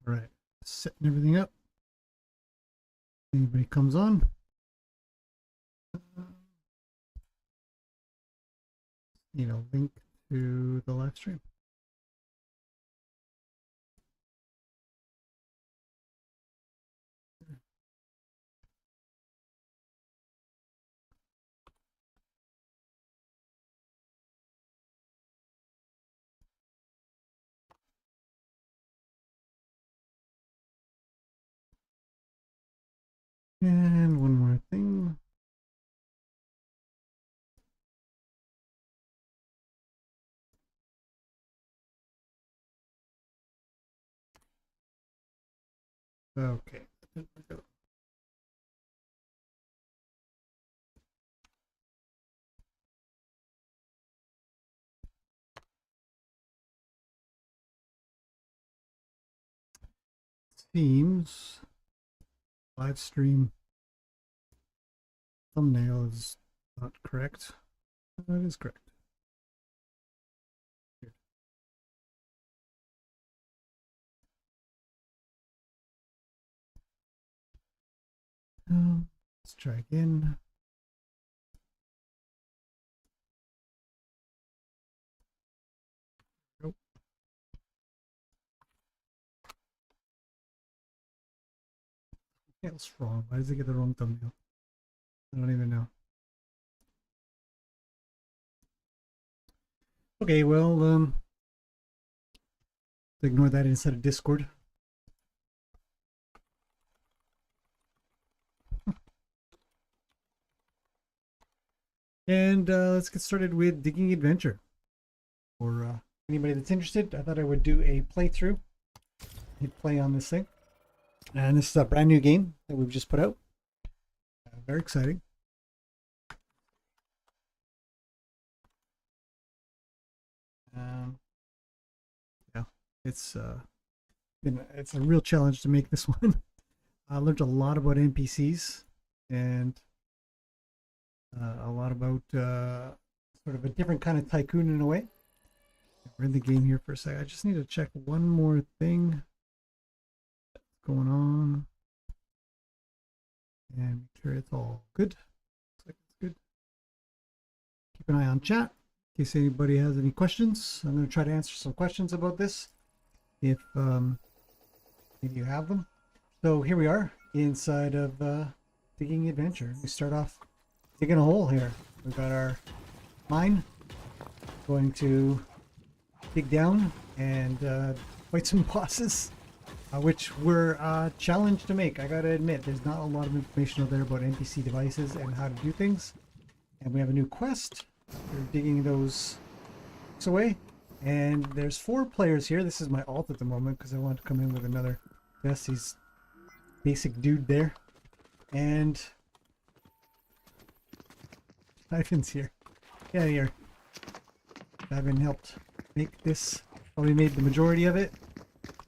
All right, setting everything up. Anybody comes on. Need a link to the live stream. And one more thing. Okay. There we go. Seems live stream thumbnail is not correct. That is correct. Let's try again. Nope. What's wrong? Why does it get the wrong thumbnail? I don't even know. Okay, well, ignore that inside of Discord. And let's get started with Digging Adventure. For anybody that's interested, I thought I would do a playthrough. Hit play on this thing. And this is a brand new game that we've just put out. Very exciting. Yeah, it's a real challenge to make this one. I learned a lot about NPCs and a lot about sort of a different kind of tycoon in a way. We're in the game here for a second. I just need to check one more thing that's going on and make sure it's all good. Looks like it's good. Keep an eye on chat in case anybody has any questions. I'm going to try to answer some questions about this if you have them. So here we are inside of Digging Adventure. We start off digging a hole here. We've got our mine, going to dig down and fight some bosses, which we're challenged to make. I gotta admit, there's not a lot of information out there about NPC devices and how to do things. And we have a new quest. We're digging those away. And there's 4 players here. This is my alt at the moment because I want to come in with another Jesse's basic dude there. And Ivan's here. Get out of here. Ivan helped make this. Probably made the majority of it.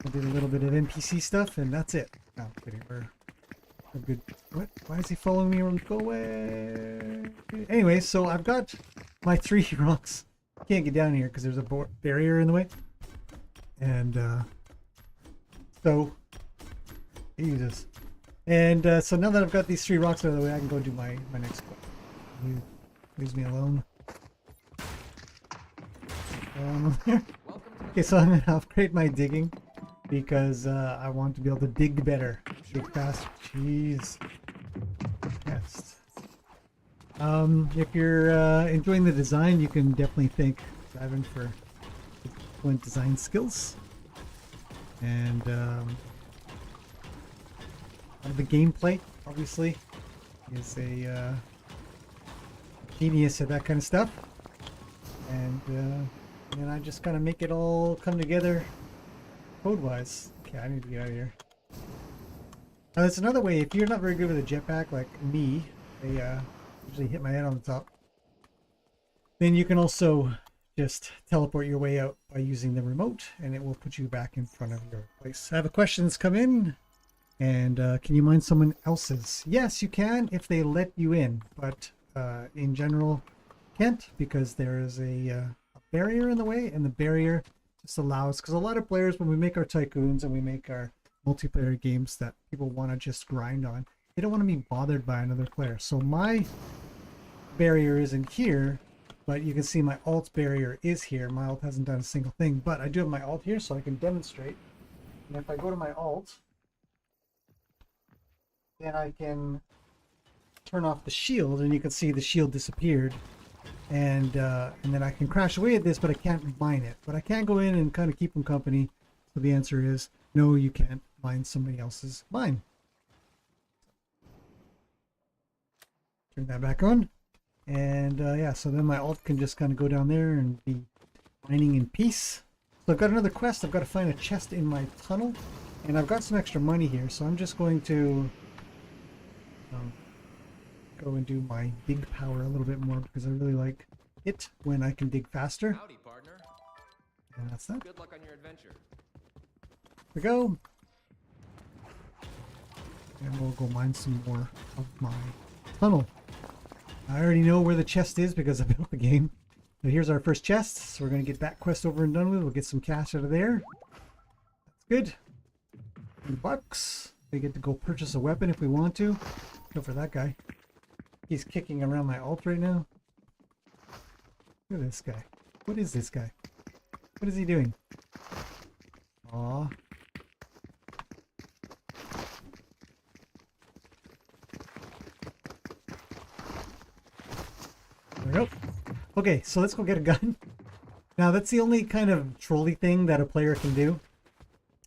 I did a little bit of NPC stuff, and that's it. No, I'm kidding. We're good. What? Why is he following me around? Go away. Anyway, so I've got my 3 rocks. Can't get down here because there's a barrier in the way. And so Jesus. And so now that I've got these 3 rocks out of the way, I can go do my next quest. Leaves me alone. Okay, so I'm going to upgrade my digging because I want to be able to dig better. Dig faster. Jeez. Yes. If you're enjoying the design, you can definitely thank Ivan for excellent design skills. And the gameplay, obviously, is a genius at that kind of stuff. And I just kind of make it all come together code-wise. Okay, I need to get out of here. Now, that's another way. If you're not very good with a jetpack like me, I usually hit my head on the top. Then you can also just teleport your way out by using the remote, and it will put you back in front of your place. I have a question that's come in. And can you mine someone else's? Yes, you can if they let you in, but in general, can't, because there is a barrier in the way, and the barrier just allows, because a lot of players, when we make our tycoons and we make our multiplayer games that people want to just grind on. They don't want to be bothered by another player. So my barrier isn't here, but you can see my alt barrier is here. My alt hasn't done a single thing, but I do have my alt here so I can demonstrate. And if I go to my alt, then I can turn off the shield, and you can see the shield disappeared. And then I can crash away at this, but I can't mine it. But I can go in and kind of keep them company. So the answer is no, you can't mine somebody else's mine. Turn that back on. And yeah, so then my alt can just kind of go down there and be mining in peace. So I've got another quest. I've got to find a chest in my tunnel. And I've got some extra money here, so I'm just going to go and do my dig power a little bit more because I really like it when I can dig faster. Howdy, partner. And that's that. Good luck on your adventure. Here we go. And we'll go mine some more of my tunnel. I already know where the chest is because I built the game. So here's our first chest. So we're going to get that quest over and done with. We'll get some cash out of there. That's good. $20. We get to go purchase a weapon if we want to. Go for that guy. He's kicking around my alt right now. Look at this guy. What is this guy? What is he doing? Aww. There we go. Okay, so let's go get a gun. Now that's the only kind of trolley thing that a player can do.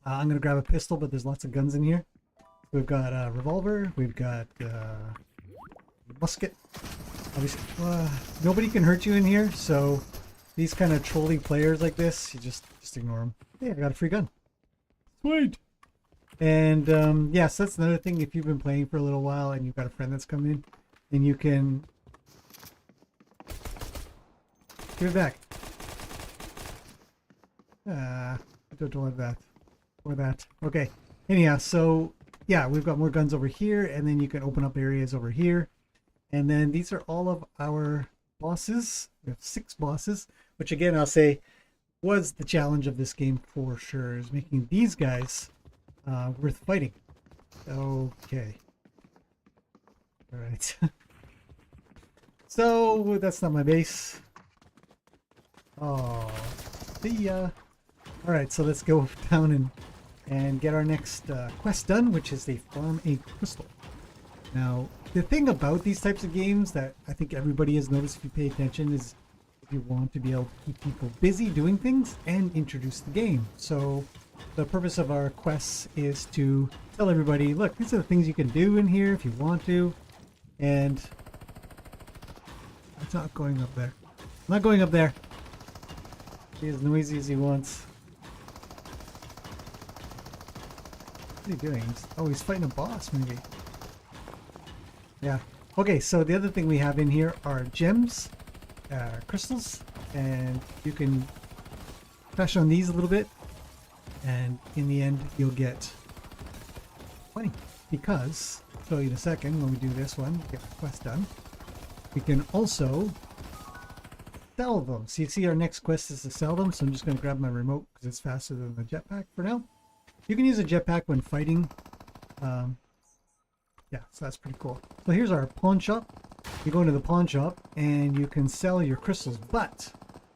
I'm going to grab a pistol, but there's lots of guns in here. We've got a revolver. We've got musket. Obviously, nobody can hurt you in here, so these kind of trolley players like this, you just ignore them. Hey, I got a free gun. Sweet. And yeah, so that's another thing. If you've been playing for a little while and you've got a friend that's come in, then you can give it back. I don't want that or that. Okay. Anyhow, so yeah, we've got more guns over here, and then you can open up areas over here. And then these are all of our bosses. We have 6 bosses, which again, I'll say was the challenge of this game for sure, is making these guys worth fighting. Okay. All right. So that's not my base. Oh, see ya. All right, so let's go down and get our next quest done, which is they farm a crystal. Now, the thing about these types of games that I think everybody has noticed if you pay attention is you want to be able to keep people busy doing things and introduce the game. So the purpose of our quests is to tell everybody, look, these are the things you can do in here if you want to. And it's not going up there. I'm not going up there. Be as noisy as he wants. What's he doing? Oh, he's fighting a boss, maybe. Yeah. Okay, so the other thing we have in here are gems, crystals, and you can crash on these a little bit, and in the end, you'll get money. Because, I'll show you in a second when we do this one, get the quest done. We can also sell them. So you see our next quest is to sell them, so I'm just going to grab my remote because it's faster than the jetpack for now. You can use a jetpack when fighting. Yeah, so that's pretty cool. So here's our pawn shop. You go into the pawn shop and you can sell your crystals, but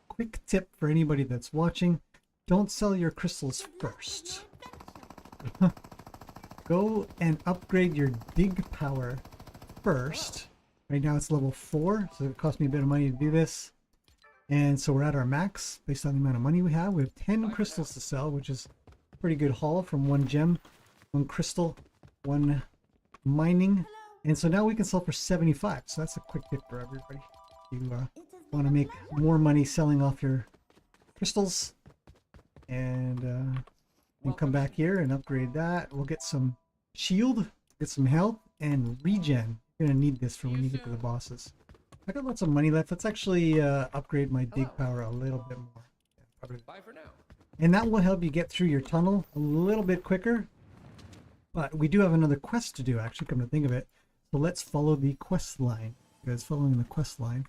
quick tip for anybody that's watching, don't sell your crystals first. Go and upgrade your dig power first. Right now it's level 4, so it cost me a bit of money to do this. And so we're at our max based on the amount of money we have. We have 10 crystals to sell, which is a pretty good haul from 1 gem, 1 crystal, 1 mining. And so now we can sell for 75. So that's a quick tip for everybody. You want to make more money selling off your crystals. And you come back here and upgrade that. We'll get some shield, get some health, and regen. You're going to need this for when you get to the bosses. I got lots of money left. Let's actually upgrade my dig power a little bit more. Bye for now. And that will help you get through your tunnel a little bit quicker. But we do have another quest to do, actually, come to think of it. So let's follow the quest line. Because following the quest line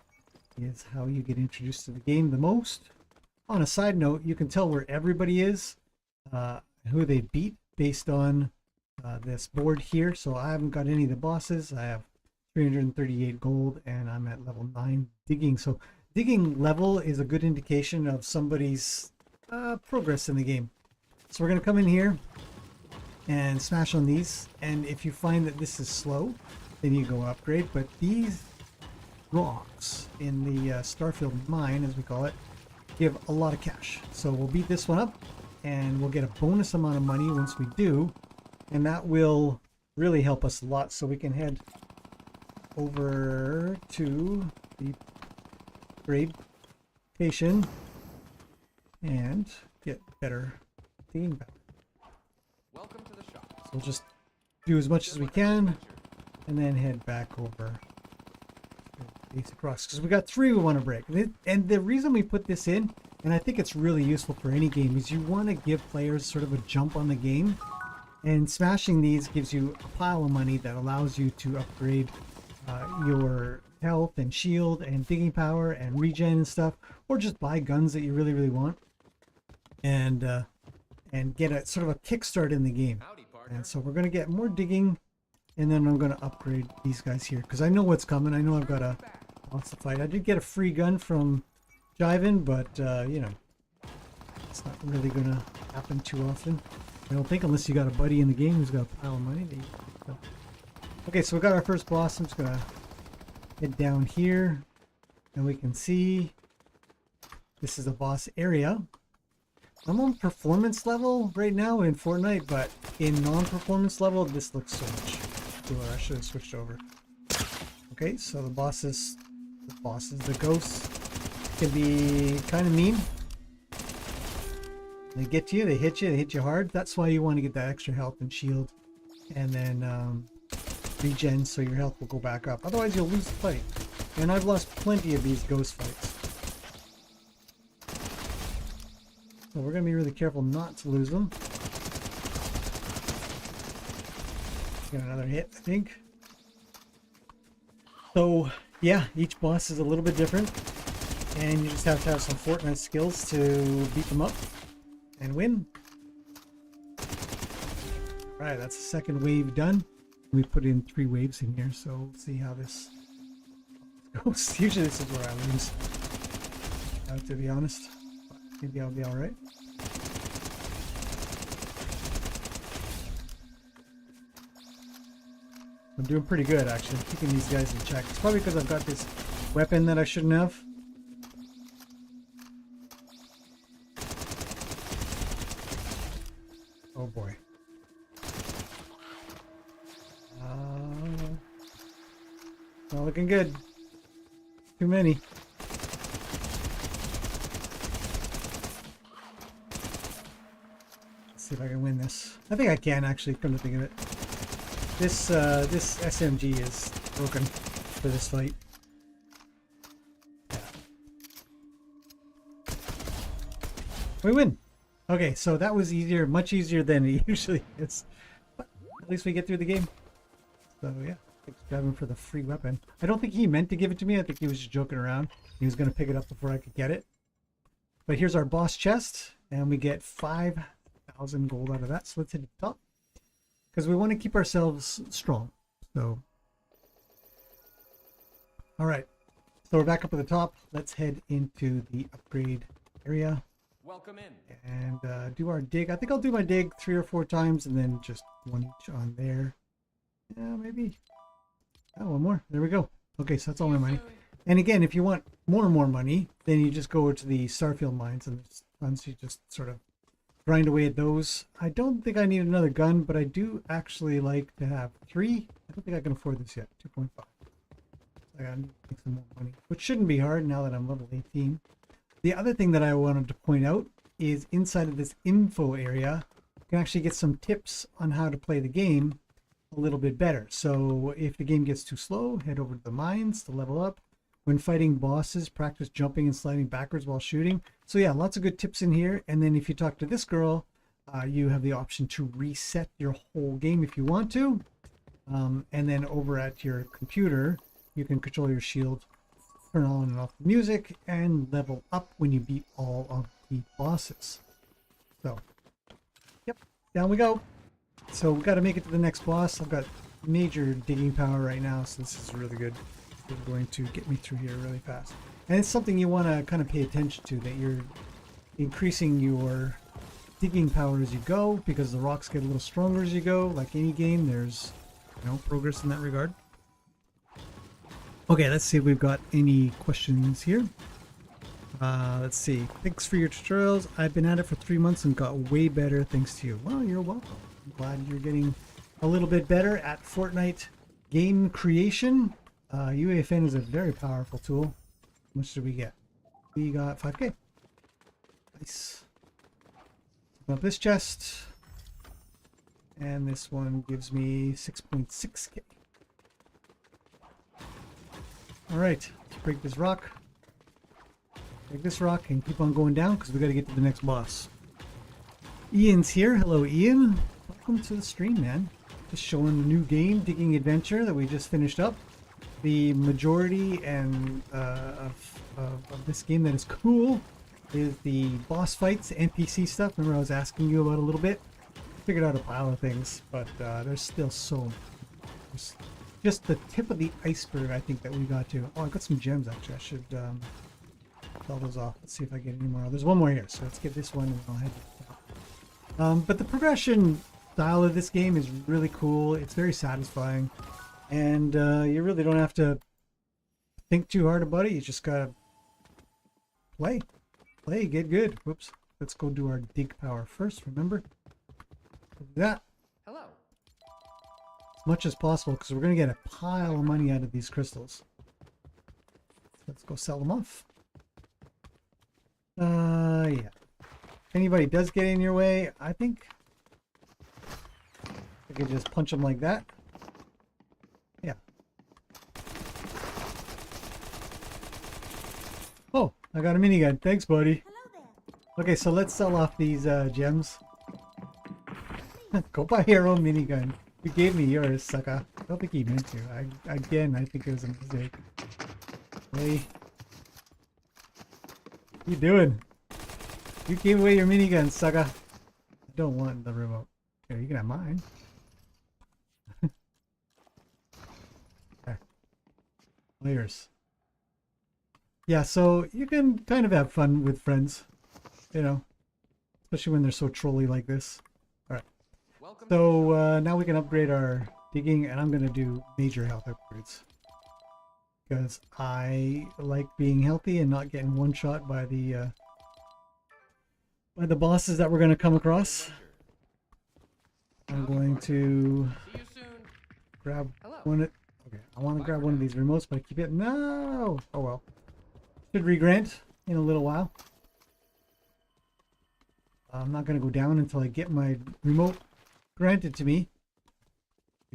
is how you get introduced to the game the most. On a side note, you can tell where everybody is, who they beat, based on this board here. So I haven't got any of the bosses. I have 338 gold and I'm at level 9 digging. So digging level is a good indication of somebody's progress in the game. So we're going to come in here and smash on these, and if you find that this is slow, then you go upgrade. But these rocks in the Starfield mine, as we call it, give a lot of cash. So we'll beat this one up and we'll get a bonus amount of money once we do, and that will really help us a lot. So we can head over to the grade station and get better digging power. Welcome to the shop. So we'll just do as much as we can and then head back over basic rocks, because we got 3 we want to break. And the reason we put this in, and I think it's really useful for any game, is you want to give players sort of a jump on the game, and smashing these gives you a pile of money that allows you to upgrade your health and shield and digging power and regen and stuff, or just buy guns that you really want, and get a sort of a kickstart in the game. Howdy, partner. And so we're going to get more digging, and then I'm going to upgrade these guys here because I know what's coming. I know I've got a lots to fight. I did get a free gun from Jiven, but you know, it's not really going to happen too often, I don't think, unless you got a buddy in the game who's got a pile of money. Okay, so we got our first boss. I'm just going to head down here, and we can see this is a boss area. I'm on performance level right now in Fortnite, but in non-performance level, this looks so much cooler. I should have switched over. Okay, so the ghosts can be kind of mean. They get to you, they hit you hard. That's why you want to get that extra health and shield, and then regen so your health will go back up. Otherwise, you'll lose the fight. And I've lost plenty of these ghost fights. So we're going to be really careful not to lose them. Get another hit, I think. So, yeah, each boss is a little bit different. And you just have to have some Fortnite skills to beat them up and win. Alright, that's the second wave done. We put in 3 waves in here, so we'll see how this goes. Usually this is where I lose, to be honest. Maybe I'll be alright. I'm doing pretty good, actually, keeping these guys in check. It's probably because I've got this weapon that I shouldn't have. Oh boy. Not looking good. Too many. See if I can win this. I think I can, actually, come to think of it. This SMG is broken for this fight. Yeah. We win. Okay, so that was easier, much easier than it usually is. But at least we get through the game. So yeah, thanks Gavin for the free weapon. I don't think he meant to give it to me. I think he was just joking around. He was going to pick it up before I could get it. But here's our boss chest, and we get 5,000 gold out of that. So let's hit the top, because we want to keep ourselves strong. So, all right. So we're back up at the top. Let's head into the upgrade area. Welcome in. And do our dig. I think I'll do my dig 3 or 4 times, and then just 1 each on there. Yeah, maybe. Oh, 1 more. There we go. Okay, so that's all my money. And again, if you want more and more money, then you just go to the Starfield mines, and once you just sort of grind away at those. I don't think I need another gun, but I do actually like to have 3. I don't think I can afford this yet. 2.5. I gotta make some more money, which shouldn't be hard now that I'm level 18. The other thing that I wanted to point out is inside of this info area, you can actually get some tips on how to play the game a little bit better. So if the game gets too slow, head over to the mines to level up. When fighting bosses, practice jumping and sliding backwards while shooting. So yeah, lots of good tips in here. And then if you talk to this girl, you have the option to reset your whole game if you want to. And then over at your computer, you can control your shield, turn on and off the music, and level up when you beat all of the bosses. So, yep, down we go. So we got to make it to the next boss. I've got major digging power right now, so this is really good. It's going to get me through here really fast. And it's something you want to kind of pay attention to, that you're increasing your digging power as you go, because the rocks get a little stronger as you go. Like any game, there's, you know, progress in that regard. Okay, let's see if we've got any questions here. Let's see. Thanks for your tutorials. I've been at it for 3 months and got way better thanks to you. Well, you're welcome. I'm glad you're getting a little bit better at Fortnite game creation. uefn is a very powerful tool. How much did we get? We got 5k. Nice. Open up this chest. And this one gives me 6.6k. Alright, let's break this rock. Break this rock and keep on going down because we got to get to the next boss. Ian's here. Hello, Ian. Welcome to the stream, man. Just showing the new game, Digging Adventure, that we just finished up. The majority and of this game that is cool is the boss fights, NPC stuff. Remember I was asking you about a little bit? Figured out a pile of things, but there's still so much. Just the tip of the iceberg, I think, that we got to. Oh, I got some gems, actually. I should sell those off. Let's see if I get any more. There's one more here, so let's get this one and I'll head to the top. But the progression style of this game is really cool. It's very satisfying. And you really don't have to think too hard about it. You just gotta play. Play, get good. Whoops. Let's go do our dig power first, remember? Do that. Hello. As much as possible, because we're going to get a pile of money out of these crystals. Let's go sell them off. Yeah. If anybody does get in your way, I think I could just punch them like that. Yeah. Oh, I got a minigun. Thanks, buddy. Okay, so let's sell off these gems. Go buy your own minigun. You gave me yours, sucker. I don't think he meant to. I think it was a mistake. Hey. What you doing? You gave away your minigun, sucker. I don't want the remote. Here, you can have mine. Okay. Layers. Yeah, so you can kind of have fun with friends. You know. Especially when they're so trolly like this. Alright. So now we can upgrade our digging, and I'm going to do major health upgrades. Because I like being healthy and not getting one shot by the bosses that we're going to come across. I'm going to grab one. Okay, I want to grab one of these remotes, but I keep it. No! Oh well. Should regrant in a little while. I'm not going to go down until I get my remote granted to me.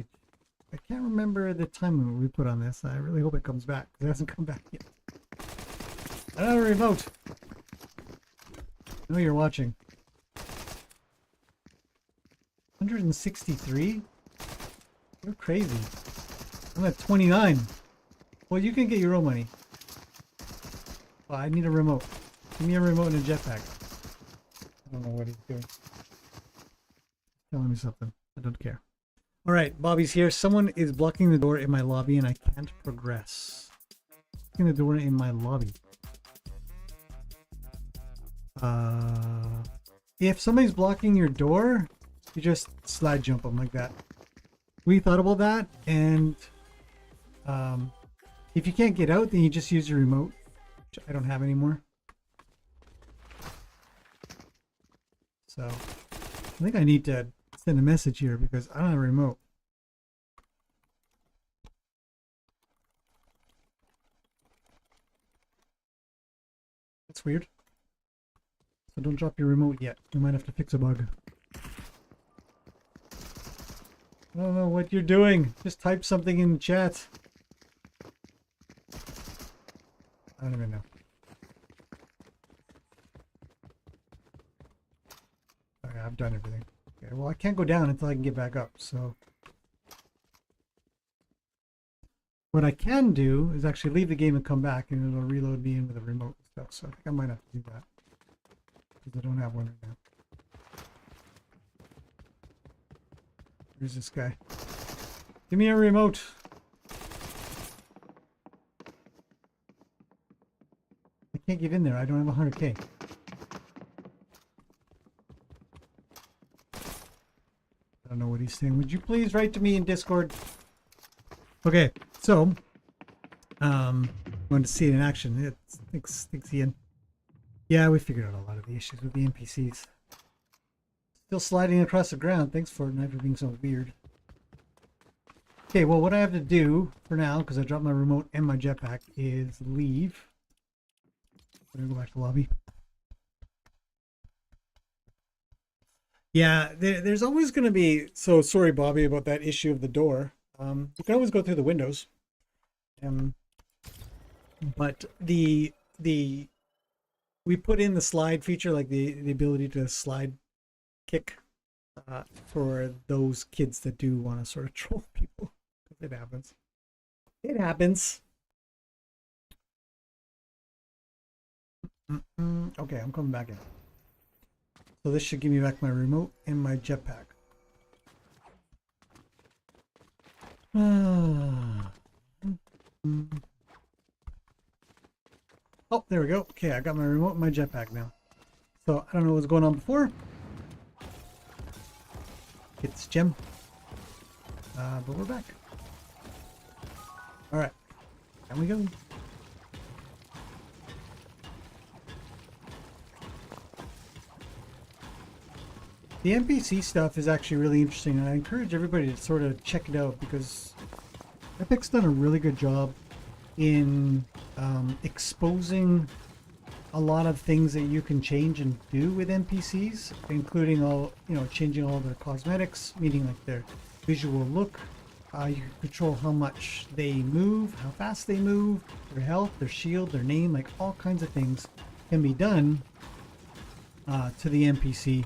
I can't remember the time limit we put on this. I really hope it comes back, because it hasn't come back yet. Another remote! I know you're watching. 163? You're crazy. I'm at 29. Well, you can get your own money. Well, I need a remote. Give me a remote and a jetpack. I don't know what he's doing. Telling me something. I don't care. Alright, Bobby's here. Someone is blocking the door in my lobby and I can't progress. Blocking the door in my lobby. If somebody's blocking your door, you just slide jump them like that. We thought about that, and if you can't get out, then you just use your remote, which I don't have anymore. So I think I need to send a message here because I don't have a remote. That's weird. So don't drop your remote yet. You might have to fix a bug. I don't know what you're doing. Just type something in the chat. I don't even know. Okay, I've done everything. Okay, well, I can't go down until I can get back up, so what I can do is actually leave the game and come back, and it'll reload me in with a remote and stuff. So I think I might have to do that because I don't have one right now. Where's this guy? Give me a remote. I can't get in there. I don't have 100K. I don't know what he's saying. Would you please write to me in Discord? Okay, so wanted to see it in action. Thanks Ian. Yeah, we figured out a lot of the issues with the NPCs. Still sliding across the ground. Thanks Fortnite for being so weird. Okay, well, what I have to do for now, because I dropped my remote and my jetpack, is leave. I'm gonna go back to the lobby. Yeah, there's always going to be. So sorry, Bobby, about that issue of the door. You can always go through the windows. But we put in the slide feature, like the ability to slide kick for those kids that do want to sort of troll people. It happens. It happens. Okay, I'm coming back in. So this should give me back my remote and my jetpack. Oh, there we go. Okay, I got my remote and my jetpack now. So I don't know what was going on before. It's Gem. But we're back. All right, and we go. The NPC stuff is actually really interesting, and I encourage everybody to sort of check it out because Epic's done a really good job in exposing a lot of things that you can change and do with NPCs, including all, changing all their cosmetics, meaning like their visual look. You can control how much they move, how fast they move, their health, their shield, their name, like all kinds of things can be done to the NPC.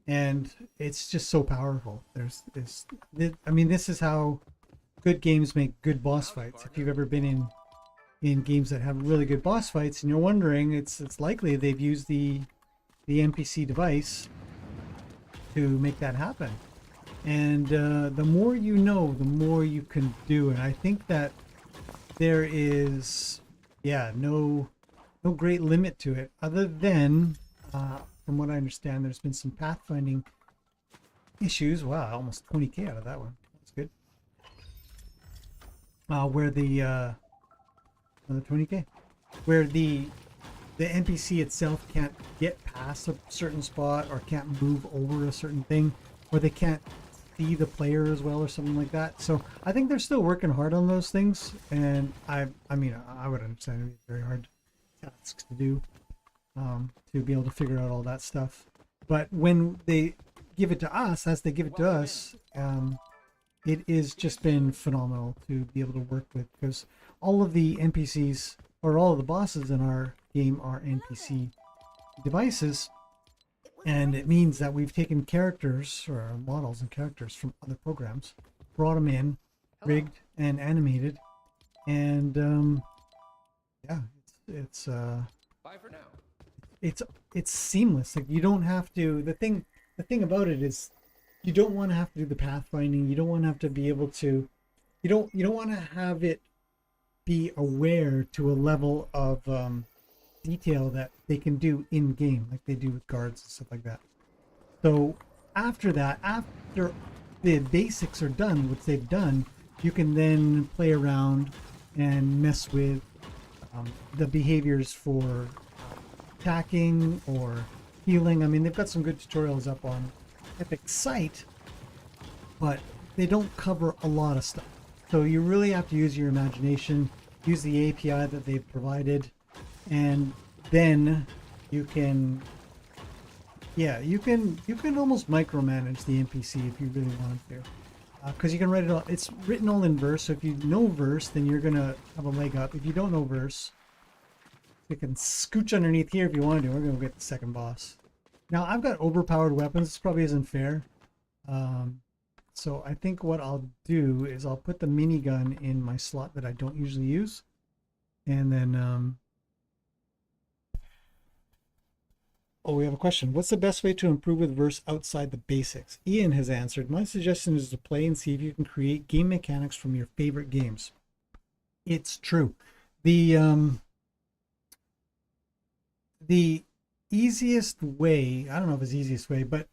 And it's just so powerful. This is how good games make good boss fights. If you've ever been in games that have really good boss fights and you're wondering, it's likely they've used the NPC device to make that happen. And the more you know, the more you can do. And I think that there is, no great limit to it, other than, from what I understand, there's been some pathfinding issues. Wow, almost 20K out of that one. That's good. Where the another 20K, where the NPC itself can't get past a certain spot or can't move over a certain thing, or they can't see the player as well or something like that. So I think they're still working hard on those things, and I would understand it'd be very hard tasks to do, to be able to figure out all that stuff. But when they give it to us, it is just been phenomenal to be able to work with, because all of the NPCs, or all of the bosses in our game, are NPC devices. And it means that we've taken characters, or models and characters from other programs, brought them in, rigged and animated, and it's Bye for now. it's seamless. Like, you don't have to. The thing about it is, you don't want to have to do the pathfinding. You don't want to have to be able to. You don't want to have it be aware to a level of detail that they can do in game, like they do with guards and stuff like that. So after that, after the basics are done, what they've done, you can then play around and mess with the behaviors for attacking or healing. I mean, they've got some good tutorials up on Epic's site, but they don't cover a lot of stuff. So you really have to use your imagination, use the API that they've provided, and then you can almost micromanage the NPC if you really wanted to, because you can write it all. It's written all in verse, so if you know verse, then you're gonna have a leg up. If you don't know verse, you can scooch underneath here if you want to. We're gonna get the second boss. Now I've got overpowered weapons. This probably isn't fair, so I think what I'll do is I'll put the minigun in my slot that I don't usually use, and then Oh, we have a question. What's the best way to improve with Verse outside the basics? Ian has answered. My suggestion is to play and see if you can create game mechanics from your favorite games. It's true. The easiest way, I don't know if it's the easiest way, but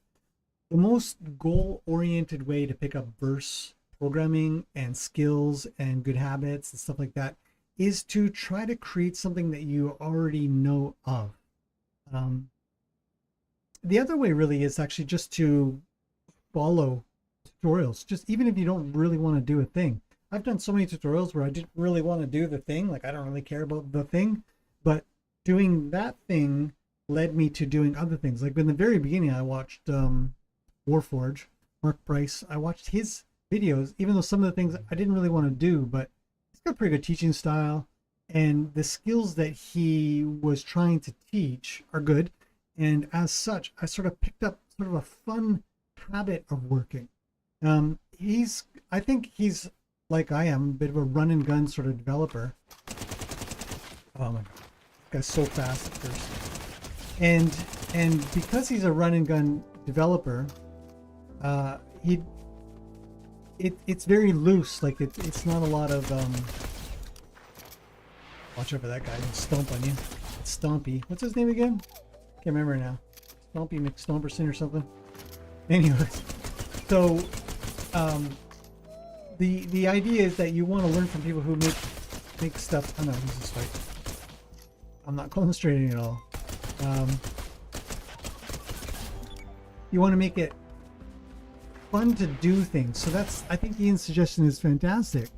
the most goal-oriented way to pick up Verse programming and skills and good habits and stuff like that is to try to create something that you already know of. The other way really is actually just to follow tutorials, just even if you don't really want to do a thing. I've done so many tutorials where I didn't really want to do the thing, like I don't really care about the thing, but doing that thing led me to doing other things. Like in the very beginning, I watched Warforge, Mark Price. I watched his videos, even though some of the things I didn't really want to do, but he's got a pretty good teaching style, and the skills that he was trying to teach are good. And as such, I sort of picked up sort of a fun habit of working. I think he's like I am, a bit of a run and gun sort of developer. Oh my God, this guy's so fast at first. And because he's a run and gun developer, it's very loose. Like it's not a lot of watch out for that guy. He'll stomp on you. It's Stompy. What's his name again? Can't remember now. Stompy McStomperson or something. Anyway, so the idea is that you want to learn from people who make stuff. Oh no, this is fight. I'm not concentrating at all. You want to make it fun to do things. So that's, I think Ian's suggestion is fantastic.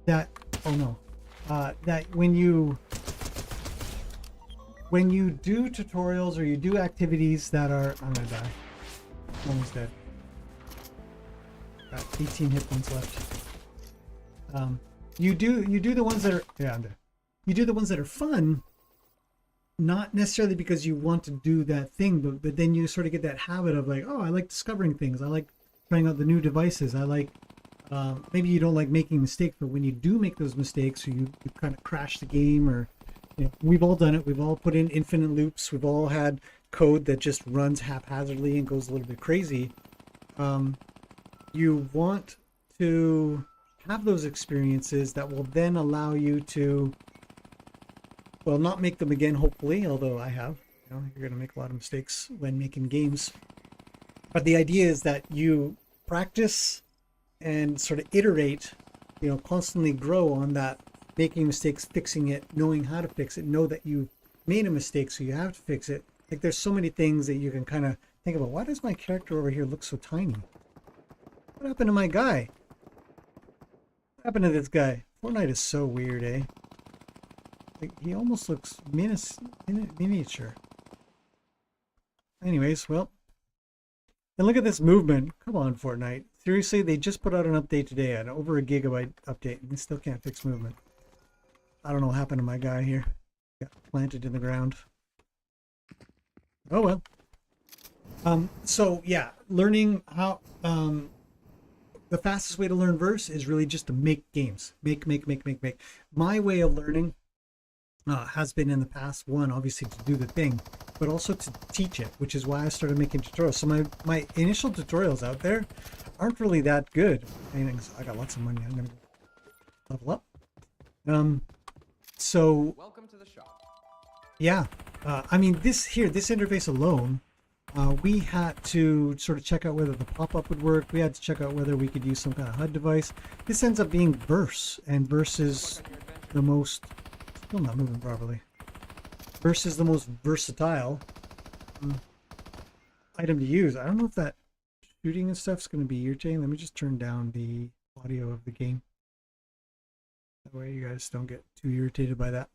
That, oh no, that when you do tutorials or you do activities that are, I'm gonna die. I'm almost dead. Got 18 hit points left. You do the ones that are, yeah, I'm dead. You do the ones that are fun, not necessarily because you want to do that thing, but then you sort of get that habit of like, oh, I like discovering things. I like trying out the new devices. I like, maybe you don't like making mistakes, but when you do make those mistakes, or you kind of crash the game, or you know, we've all done it. We've all put in infinite loops. We've all had code that just runs haphazardly and goes a little bit crazy. You want to have those experiences that will then allow you to, well, not make them again, hopefully, although I have. You know, you're going to make a lot of mistakes when making games. But the idea is that you practice and sort of iterate, you know, constantly grow on that, making mistakes, fixing it, knowing how to fix it, know that you made a mistake, so you have to fix it. Like there's so many things that you can kind of think about. Why does my character over here look so tiny? What happened to my guy? What happened to this guy? Fortnite is so weird, eh? Like, he almost looks miniature. Anyways, well. And look at this movement. Come on, Fortnite. Seriously, they just put out an update today, an over a gigabyte update, and they still can't fix movement. I don't know what happened to my guy here. Got planted in the ground. Oh well. So yeah, learning how the fastest way to learn Verse is really just to make games. Make. My way of learning has been in the past, one, obviously to do the thing, but also to teach it, which is why I started making tutorials. So my initial tutorials out there aren't really that good. I got lots of money. I'm gonna level up. So Welcome to the shop. yeah, I mean this interface alone, we had to sort of check out whether the pop-up would work. We had to check out whether we could use some kind of HUD device. This ends up being Verse, and Verse is the most, still not moving properly. Verse is the most versatile item to use. I don't know if that shooting and stuff's going to be irritating. Let me just turn down the audio of the game. That way you guys don't get too irritated by that.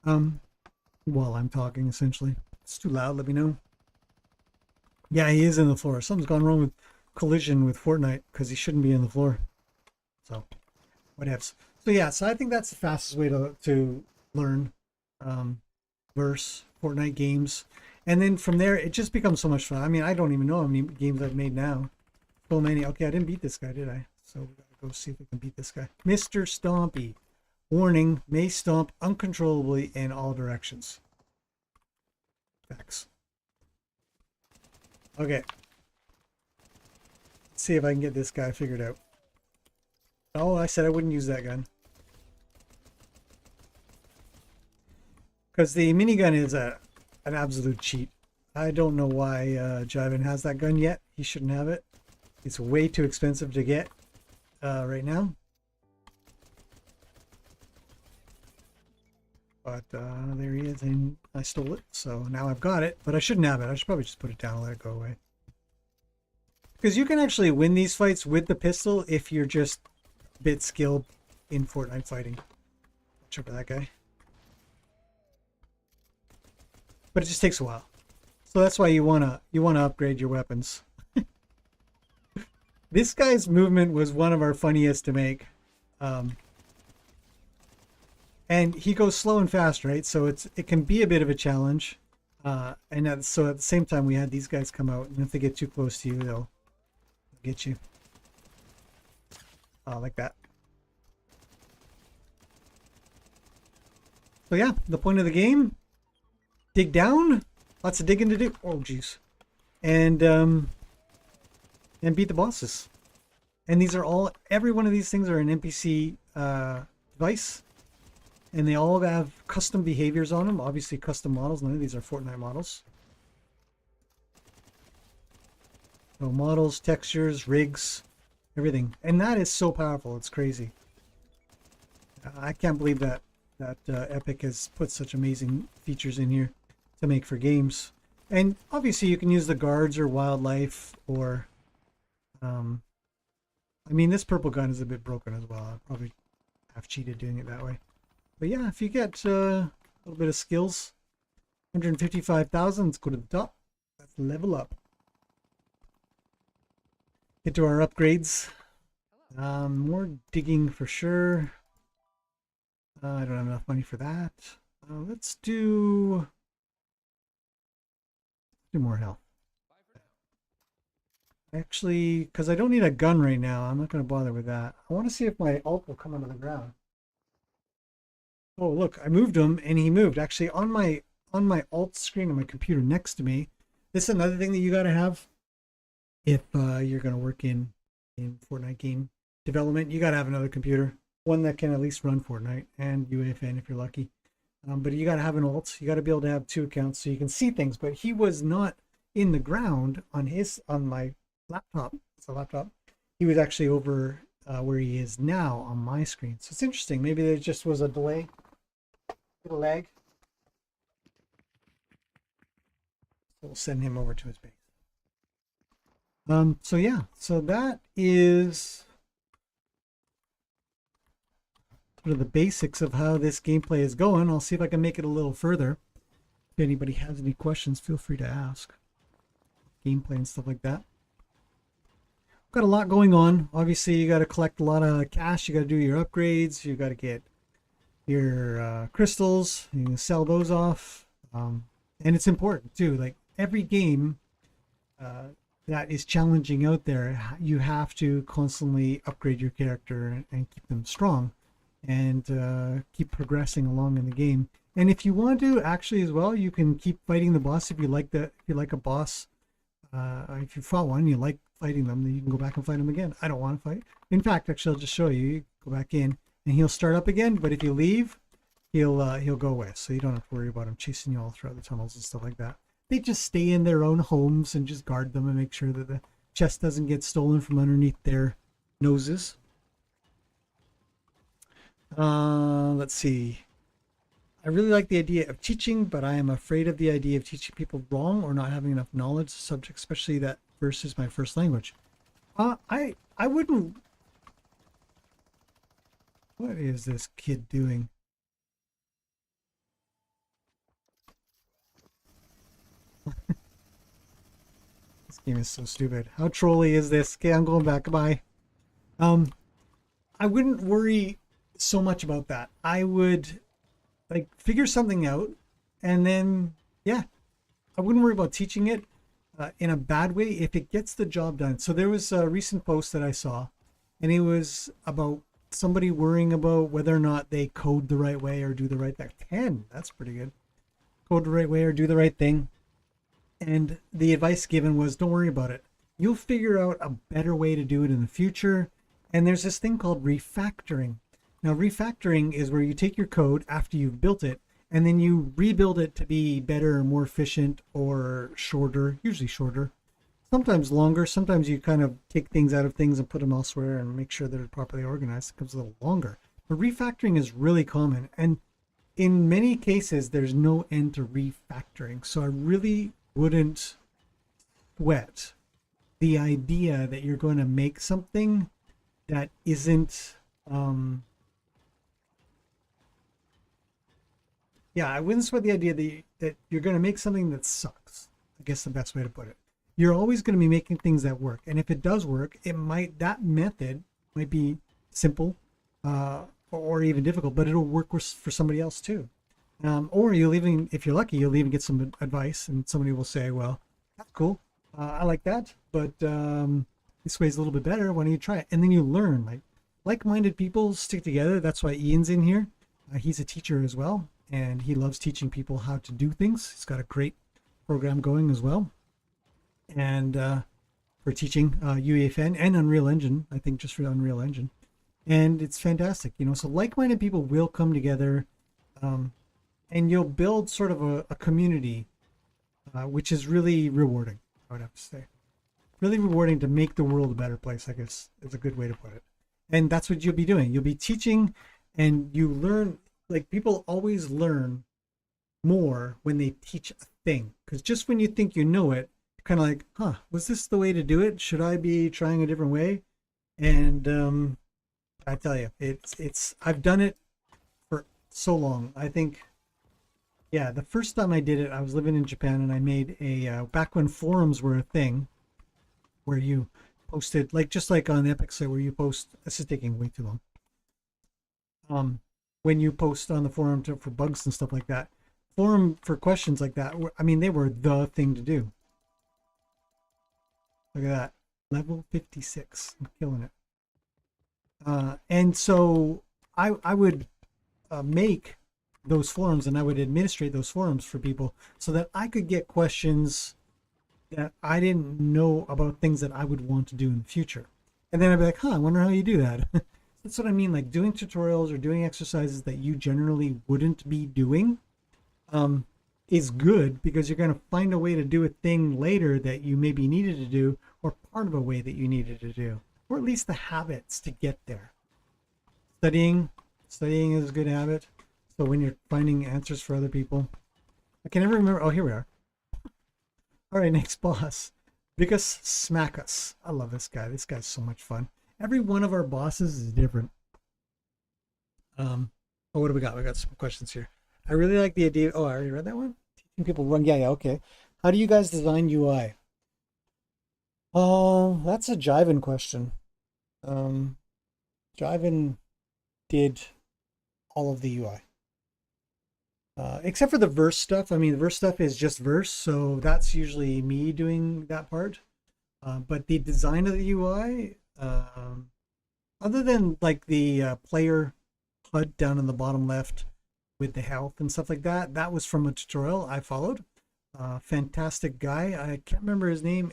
While I'm talking, essentially. If it's too loud, let me know. Yeah, he is in the floor. Something's gone wrong with collision with Fortnite because he shouldn't be in the floor. So, whatevs. So yeah, so I think that's the fastest way to learn Verse, Fortnite games. And then from there, it just becomes so much fun. I mean, I don't even know how many games I've made now. So many. Okay, I didn't beat this guy, did I? So we gotta go see if we can beat this guy. Mr. Stompy. Warning, may stomp uncontrollably in all directions. Facts. Okay. Let's see if I can get this guy figured out. Oh, I said I wouldn't use that gun. Because the minigun is an absolute cheat. I don't know why Jiven has that gun yet. He shouldn't have it. It's way too expensive to get right now. But there he is, and I stole it, so now I've got it. But I shouldn't have it. I should probably just put it down and let it go away. Because you can actually win these fights with the pistol if you're just a bit skilled in Fortnite fighting. Watch out for that guy. But it just takes a while. So that's why you wanna upgrade your weapons. This guy's movement was one of our funniest to make. And he goes slow and fast, right? So it can be a bit of a challenge. So at the same time, we had these guys come out, and if they get too close to you, they'll get you. Like that. So yeah, the point of the game: dig down, lots of digging to do. Oh jeez, and beat the bosses. And these are all, every one of these things are an NPC device. And they all have custom behaviors on them. Obviously custom models. None of these are Fortnite models. So models, textures, rigs, everything. And that is so powerful. It's crazy. I can't believe that Epic has put such amazing features in here to make for games. And obviously you can use the guards or wildlife or... I mean, this purple gun is a bit broken as well. I probably have cheated doing it that way. But yeah, if you get a little bit of skills, 155,000, let's go to the top. Let's level up. Get to our upgrades. More digging for sure. I don't have enough money for that. Let's do more health. Actually, because I don't need a gun right now, I'm not going to bother with that. I want to see if my ult will come out of the ground. Oh, look, I moved him and he moved. Actually, on my alt screen on my computer next to me, this is another thing that you got to have if you're going to work in Fortnite game development. You got to have another computer, one that can at least run Fortnite and uefn if you're lucky. But you got to have an alt. You got to be able to have 2 accounts so you can see things. But he was not in the ground on my laptop. It's a laptop. He was actually over where he is now on my screen. So it's interesting. Maybe there just was a delay, a lag. So we'll send him over to his base. So yeah, so that is sort of the basics of how this gameplay is going. I'll see if I can make it a little further. If anybody has any questions, feel free to ask. Gameplay and stuff like that. Got a lot going on. Obviously, you got to collect a lot of cash. You got to do your upgrades. You got to get your crystals. You can sell those off. And it's important too. Like every game that is challenging out there, you have to constantly upgrade your character and keep them strong, and keep progressing along in the game. And if you want to, actually as well, you can keep fighting the boss if you like the. If you like a boss, if you fought one, you like fighting them, then you can go back and fight him again. I don't want to fight. In fact, actually, I'll just show you. You go back in, and he'll start up again. But if you leave, he'll go away. So you don't have to worry about him chasing you all throughout the tunnels and stuff like that. They just stay in their own homes and just guard them and make sure that the chest doesn't get stolen from underneath their noses. Let's see. I really like the idea of teaching, but I am afraid of the idea of teaching people wrong or not having enough knowledge of the subject, especially that Verse is my first language. I wouldn't. What is this kid doing? This game is so stupid. How trolly is this? Okay, I'm going back. Goodbye. I wouldn't worry so much about that. I would like figure something out, and then yeah, I wouldn't worry about teaching it in a bad way if it gets the job done. So there was a recent post that I saw, and it was about somebody worrying about whether or not they code the right way or do the right thing. 10, that's pretty good. Code the right way or do the right thing. And the advice given was, don't worry about it. You'll figure out a better way to do it in the future. And there's this thing called refactoring. Now, refactoring is where you take your code after you've built it, and then you rebuild it to be better, more efficient, or shorter, usually shorter. Sometimes longer. Sometimes you kind of take things out of things and put them elsewhere and make sure they're properly organized. It becomes a little longer. But refactoring is really common. And in many cases, there's no end to refactoring. So I really wouldn't sweat the idea that you're going to make something that isn't... I wouldn't sweat the idea that you're going to make something that sucks. I guess the best way to put it. You're always going to be making things that work, and if it does work, that method might be simple or even difficult, but it'll work for somebody else too. Or you'll even, if you're lucky, you'll even get some advice, and somebody will say, "Well, that's cool. I like that, but this way's a little bit better. Why don't you try it?" And then you learn. Like-minded people stick together. That's why Ian's in here. He's a teacher as well, and he loves teaching people how to do things. He's got a great program going as well. And for teaching uefn and Unreal Engine, I think just for Unreal Engine, and it's fantastic, so like-minded people will come together, and you'll build sort of a community, which is really rewarding. I would have to say really rewarding to make the world a better place, I guess is a good way to put it. And that's what you'll be doing. You'll be teaching, and you learn. Like, people always learn more when they teach a thing, because just when you think you know it, kind of like, was this the way to do it? Should I be trying a different way? And I tell you, I've done it for so long. I think, the first time I did it, I was living in Japan, and I made back when forums were a thing, where you posted, just like on Epic, where you post, this is taking way too long. When you post on the forum for bugs and stuff like that, forum for questions like that, they were the thing to do. Look at that. Level 56. I'm killing it. And so I would make those forums, and I would administrate those forums for people so that I could get questions that I didn't know about things that I would want to do in the future. And then I'd be like, I wonder how you do that. That's what I mean. Like, doing tutorials or doing exercises that you generally wouldn't be doing is good, because you're going to find a way to do a thing later that you maybe needed to do, or part of a way that you needed to do, or at least the habits to get there. Studying is a good habit. So when you're finding answers for other people, I can never remember. Oh, here we are. All right, next boss. Because Smack Us. I love this guy. This guy's so much fun. Every one of our bosses is different. What do we got? We got some questions here. I really like the idea. Oh, I already read that one. Teaching people run. Yeah, okay. How do you guys design UI? That's a Jiven question. Jiven did all of the UI. Except for the verse stuff. The verse stuff is just verse, so that's usually me doing that part. But the design of the UI, other than like the player HUD down in the bottom left with the health and stuff like that, that was from a tutorial I followed. Fantastic guy. I can't remember his name.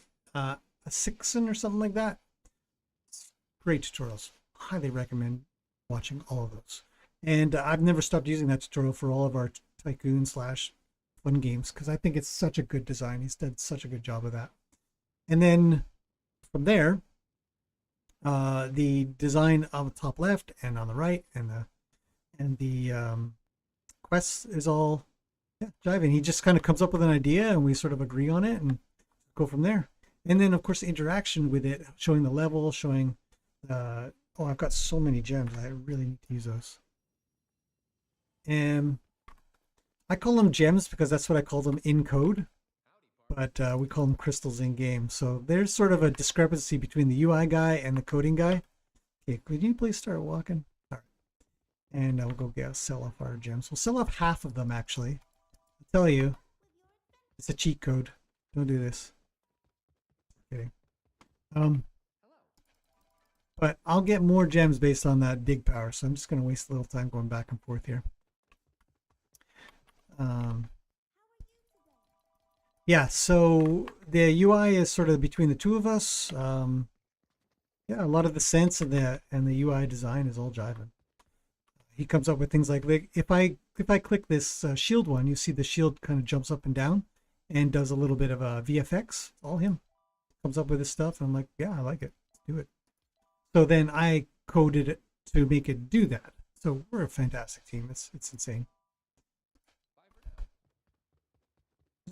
Sixon or something like that. Great tutorials. Highly recommend watching all of those. And I've never stopped using that tutorial for all of our tycoon / fun games, because I think it's such a good design. He's done such a good job of that. And then from there, the design on the top left and on the right, and the quests is all Jiven. He just kind of comes up with an idea, and we sort of agree on it and go from there. And then, of course, the interaction with it, showing the level, showing oh, I've got so many gems. I really need to use those. And I call them gems because that's what I call them in code, but we call them crystals in game. So there's sort of a discrepancy between the UI guy and the coding guy. Okay, could you please start walking? All right. And we'll go sell off our gems. We'll sell off half of them, actually. I'll tell you, it's a cheat code. Don't do this. Kidding. But I'll get more gems based on that dig power, so I'm just going to waste a little time going back and forth here. Yeah, so the UI is sort of between the two of us. Yeah, a lot of the sense and the UI design is all jiving. He comes up with things like if I click this shield one, you see the shield kind of jumps up and down and does a little bit of a VFX. It's all him. Comes up with this stuff, and I'm like, yeah, I like it. Let's do it. So then I coded it to make it do that. So we're a fantastic team. It's insane.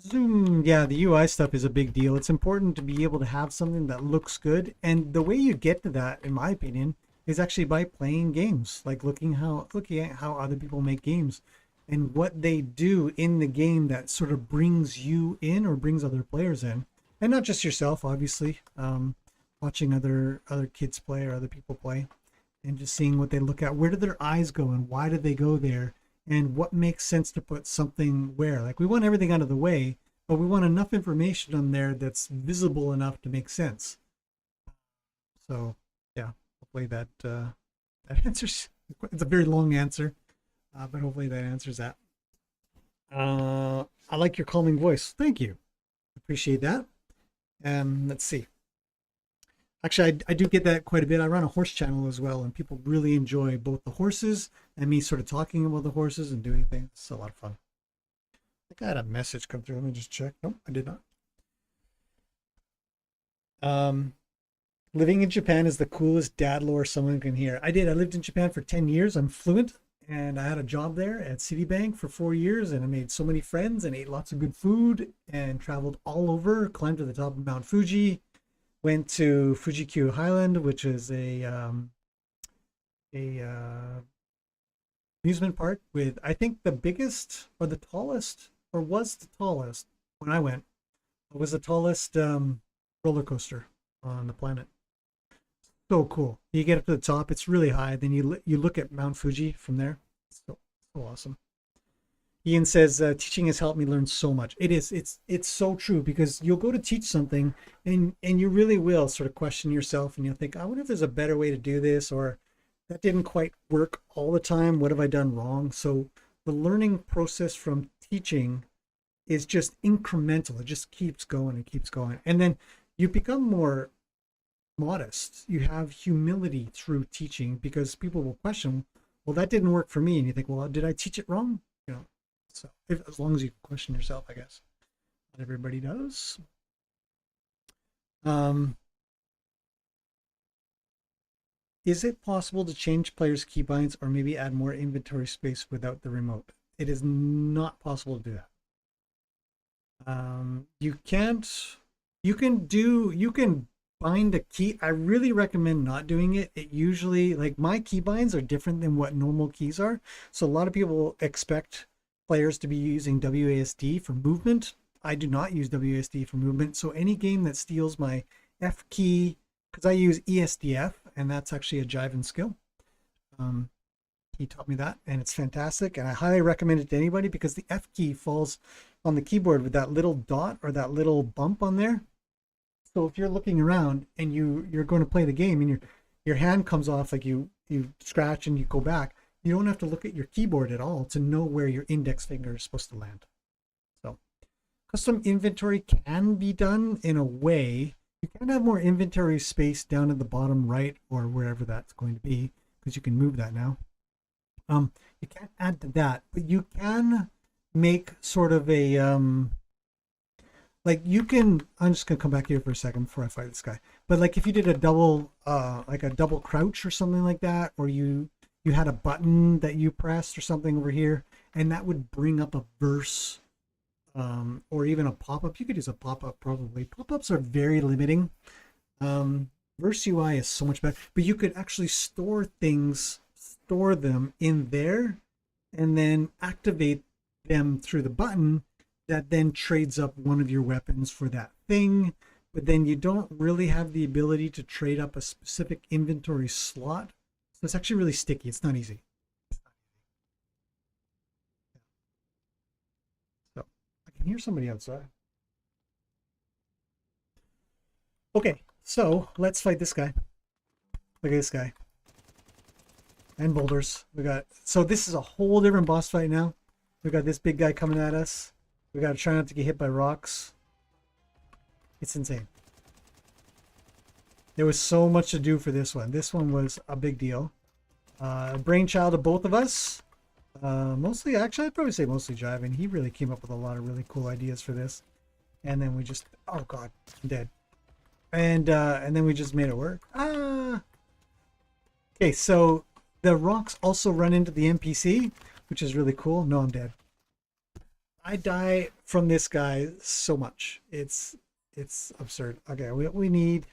Zoom, yeah, the UI stuff is a big deal. It's important to be able to have something that looks good, and the way you get to that, in my opinion, is actually by playing games, like looking at how other people make games, and what they do in the game that sort of brings you in or brings other players in, and not just yourself, obviously. Watching other kids play or other people play, and just seeing what they look at, where do their eyes go, and why do they go there, and what makes sense to put something where. Like, we want everything out of the way, but we want enough information on there that's visible enough to make sense. So yeah, hopefully that answers. It's a very long answer, but hopefully that answers that. I like your calming voice. Thank you. Appreciate that. Let's see. Actually, I do get that quite a bit. I run a horse channel as well, and people really enjoy both the horses and me sort of talking about the horses and doing things. It's a lot of fun. I think I had a message come through. Let me just check. Nope, I did not. Living in Japan is the coolest dad lore someone can hear. I did. I lived in Japan for 10 years. I'm fluent, and I had a job there at Citibank for 4 years, and I made so many friends and ate lots of good food and traveled all over, climbed to the top of Mount Fuji. Went to Fuji-Q Highland, which is a amusement park with, I think, the biggest or the tallest, or was the tallest when I went. It was the tallest roller coaster on the planet. So cool. You get up to the top; it's really high. Then you look at Mount Fuji from there. So awesome. Ian says, teaching has helped me learn so much. It is. It's so true, because you'll go to teach something and you really will sort of question yourself, and you'll think, I wonder if there's a better way to do this, or that didn't quite work all the time. What have I done wrong? So the learning process from teaching is just incremental. It just keeps going and keeps going. And then you become more modest. You have humility through teaching, because people will question, well, that didn't work for me. And you think, well, did I teach it wrong? You know. So as long as you question yourself, I guess. Not everybody does. Is it possible to change players' keybinds or maybe add more inventory space without the remote? It is not possible to do that. You can't. You can bind a key. I really recommend not doing it. It usually, like, my keybinds are different than what normal keys are. So a lot of people expect players to be using WASD for movement. I do not use WASD for movement. So any game that steals my F key, because I use ESDF, and that's actually a Jiven skill. He taught me that, and it's fantastic. And I highly recommend it to anybody, because the F key falls on the keyboard with that little dot or that little bump on there. So if you're looking around and you're going to play the game, and your hand comes off, like you scratch and you go back, you don't have to look at your keyboard at all to know where your index finger is supposed to land. So custom inventory can be done in a way. You can have more inventory space down at the bottom right or wherever that's going to be, because you can move that now. You can't add to that, but you can make sort of a like, you can, I'm just gonna come back here for a second before I fight this guy. But like, if you did a double like a double crouch or something like that, or you had a button that you pressed or something over here, and that would bring up a verse, or even a pop-up. You could use a pop-up probably. Pop-ups are very limiting. Verse UI is so much better, but you could actually store them in there, and then activate them through the button that then trades up one of your weapons for that thing. But then you don't really have the ability to trade up a specific inventory slot. So it's actually really sticky. It's not easy. So I can hear somebody outside. Okay, so let's fight this guy. Look at this guy. And boulders. So this is a whole different boss fight now. We got this big guy coming at us. We got to try not to get hit by rocks. It's insane. There was so much to do for this one. This one was a big deal. Brainchild of both of us. Mostly, actually, I'd probably say mostly Jive, and he really came up with a lot of really cool ideas for this. And then we just, oh god, I'm dead. And then we just made it work. Okay, so the rocks also run into the NPC, which is really cool. No, I'm dead. I die from this guy so much. It's absurd. Okay, what we need.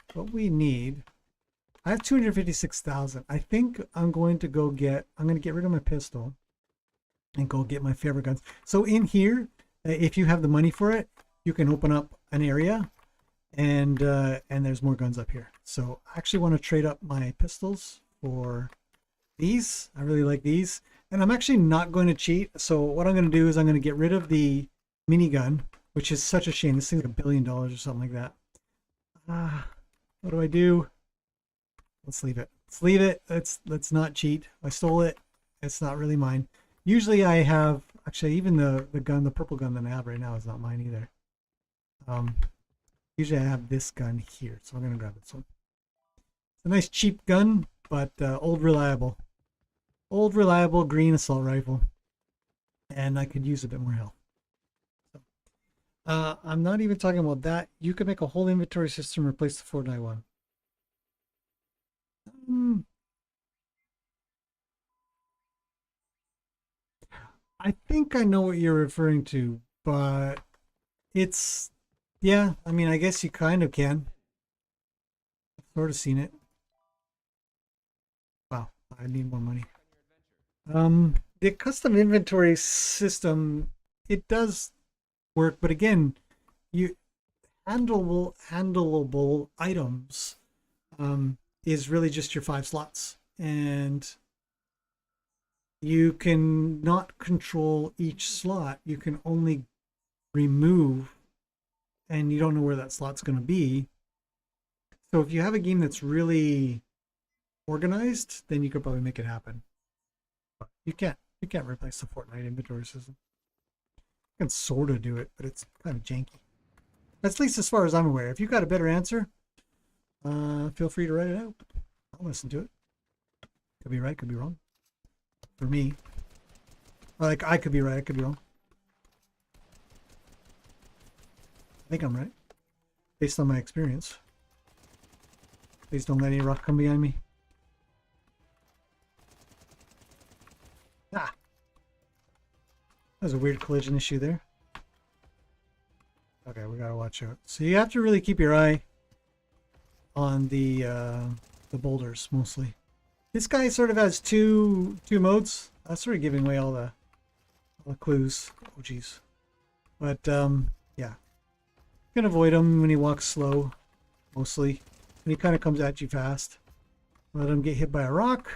I have 256,000. I think I'm going to get rid of my pistol and go get my favorite guns. So in here, if you have the money for it, you can open up an area, and there's more guns up here. So I actually want to trade up my pistols for these. I really like these, and I'm actually not going to cheat. So what I'm going to do is I'm going to get rid of the minigun, which is such a shame. This thing's like $1 billion or something like that. What do I do? Let's leave it. Let's not cheat. I stole it. It's not really mine. Usually I have, actually, even the purple gun that I have right now is not mine either. Usually I have this gun here, so I'm gonna grab this one. It's a nice cheap gun, but old reliable green assault rifle, and I could use a bit more health. So, I'm not even talking about that. You could make a whole inventory system replace the Fortnite one. I think I know what you're referring to, but it's, yeah, I mean, I guess you kind of can. I've sort of seen it. Wow, I need more money. The custom inventory system, it does work, but again, you handleable items is really just your 5 slots, and you can not control each slot. You can only remove, and you don't know where that slot's going to be. So if you have a game that's really organized, then you could probably make it happen. But you can't replace the Fortnite inventory system. You can sort of do it, but it's kind of janky. At least as far as I'm aware. If you've got a better answer, feel free to write it out. I'll listen to it. Could be right, could be wrong. For me, like, I could be right, I could be wrong. I think I'm right, based on my experience. Please don't let any rock come behind me. Ah, that was a weird collision issue there. Okay, we gotta watch out. So you have to really keep your eye on the boulders mostly. This guy sort of has two modes. That's sort of giving away all the clues. Oh geez. But yeah, you can avoid him when he walks slow, mostly. When he kind of comes at you fast, let him get hit by a rock,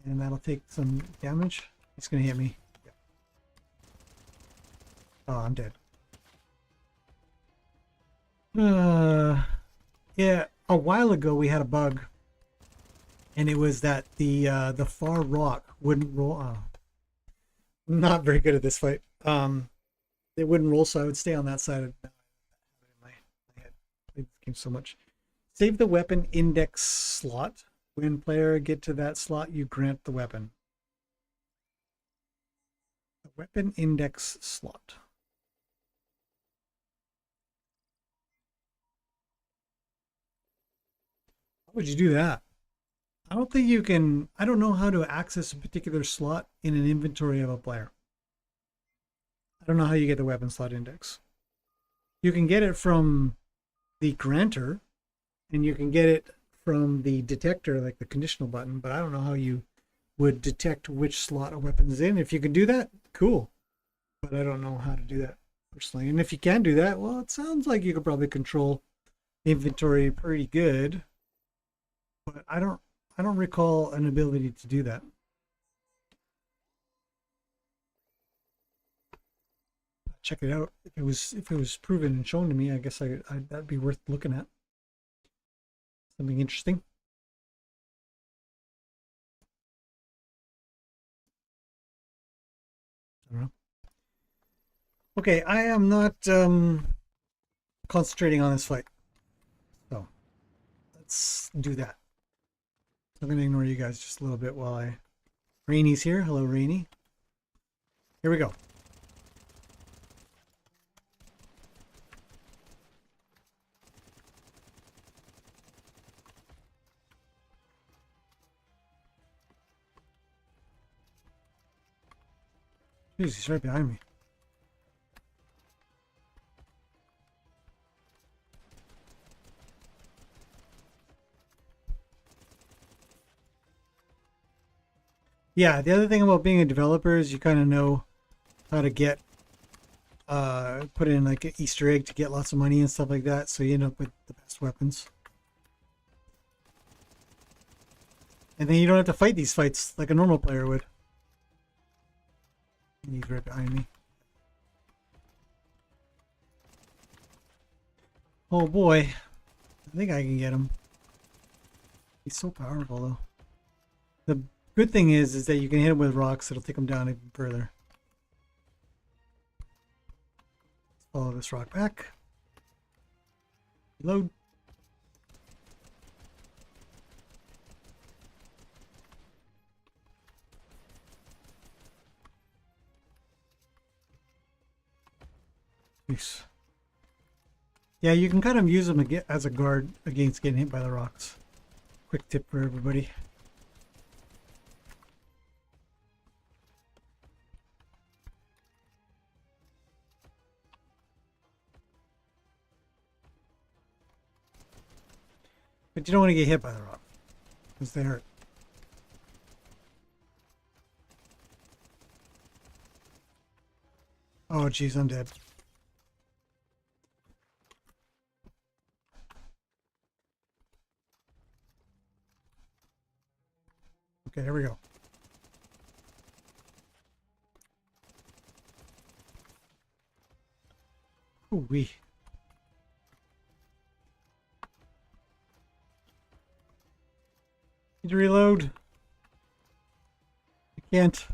and that'll take some damage. He's gonna hit me. Yeah. Oh, I'm dead. Yeah, a while ago we had a bug, and it was that the far rock wouldn't roll. Oh, I'm not very good at this fight. It wouldn't roll, so I would stay on that side of my head. I played this game so much. Save the weapon index slot. When player get to that slot, you grant the weapon. The weapon index slot. How would you do that? I don't think you can. I don't know how to access a particular slot in an inventory of a player. I don't know how you get the weapon slot index. You can get it from the grantor, and you can get it from the detector, like the conditional button, but I don't know how you would detect which slot a weapon is in. If you can do that, cool. But I don't know how to do that personally. And if you can do that, well, it sounds like you could probably control inventory pretty good. But I don't recall an ability to do that. Check it out. If it was proven and shown to me, I guess that'd be worth looking at. Something interesting. I don't know. Okay, I am not concentrating on this fight. So let's do that. I'm going to ignore you guys just a little bit while I... Rainy's here. Hello, Rainy. Here we go. Jeez, he's right behind me. Yeah, the other thing about being a developer is you kind of know how to get, put in like an Easter egg to get lots of money and stuff like that, so you end up with the best weapons. And then you don't have to fight these fights like a normal player would. He's right behind me. Oh boy. I think I can get him. He's so powerful though. The good thing is that you can hit him with rocks. It'll take him down even further. Let's follow this rock back. Reload. Nice. Yeah, you can kind of use them as a guard against getting hit by the rocks. Quick tip for everybody. But you don't want to get hit by the rock because they hurt. Oh geez, I'm dead. Okay, here we go. Ooh wee. Need to reload. I can't.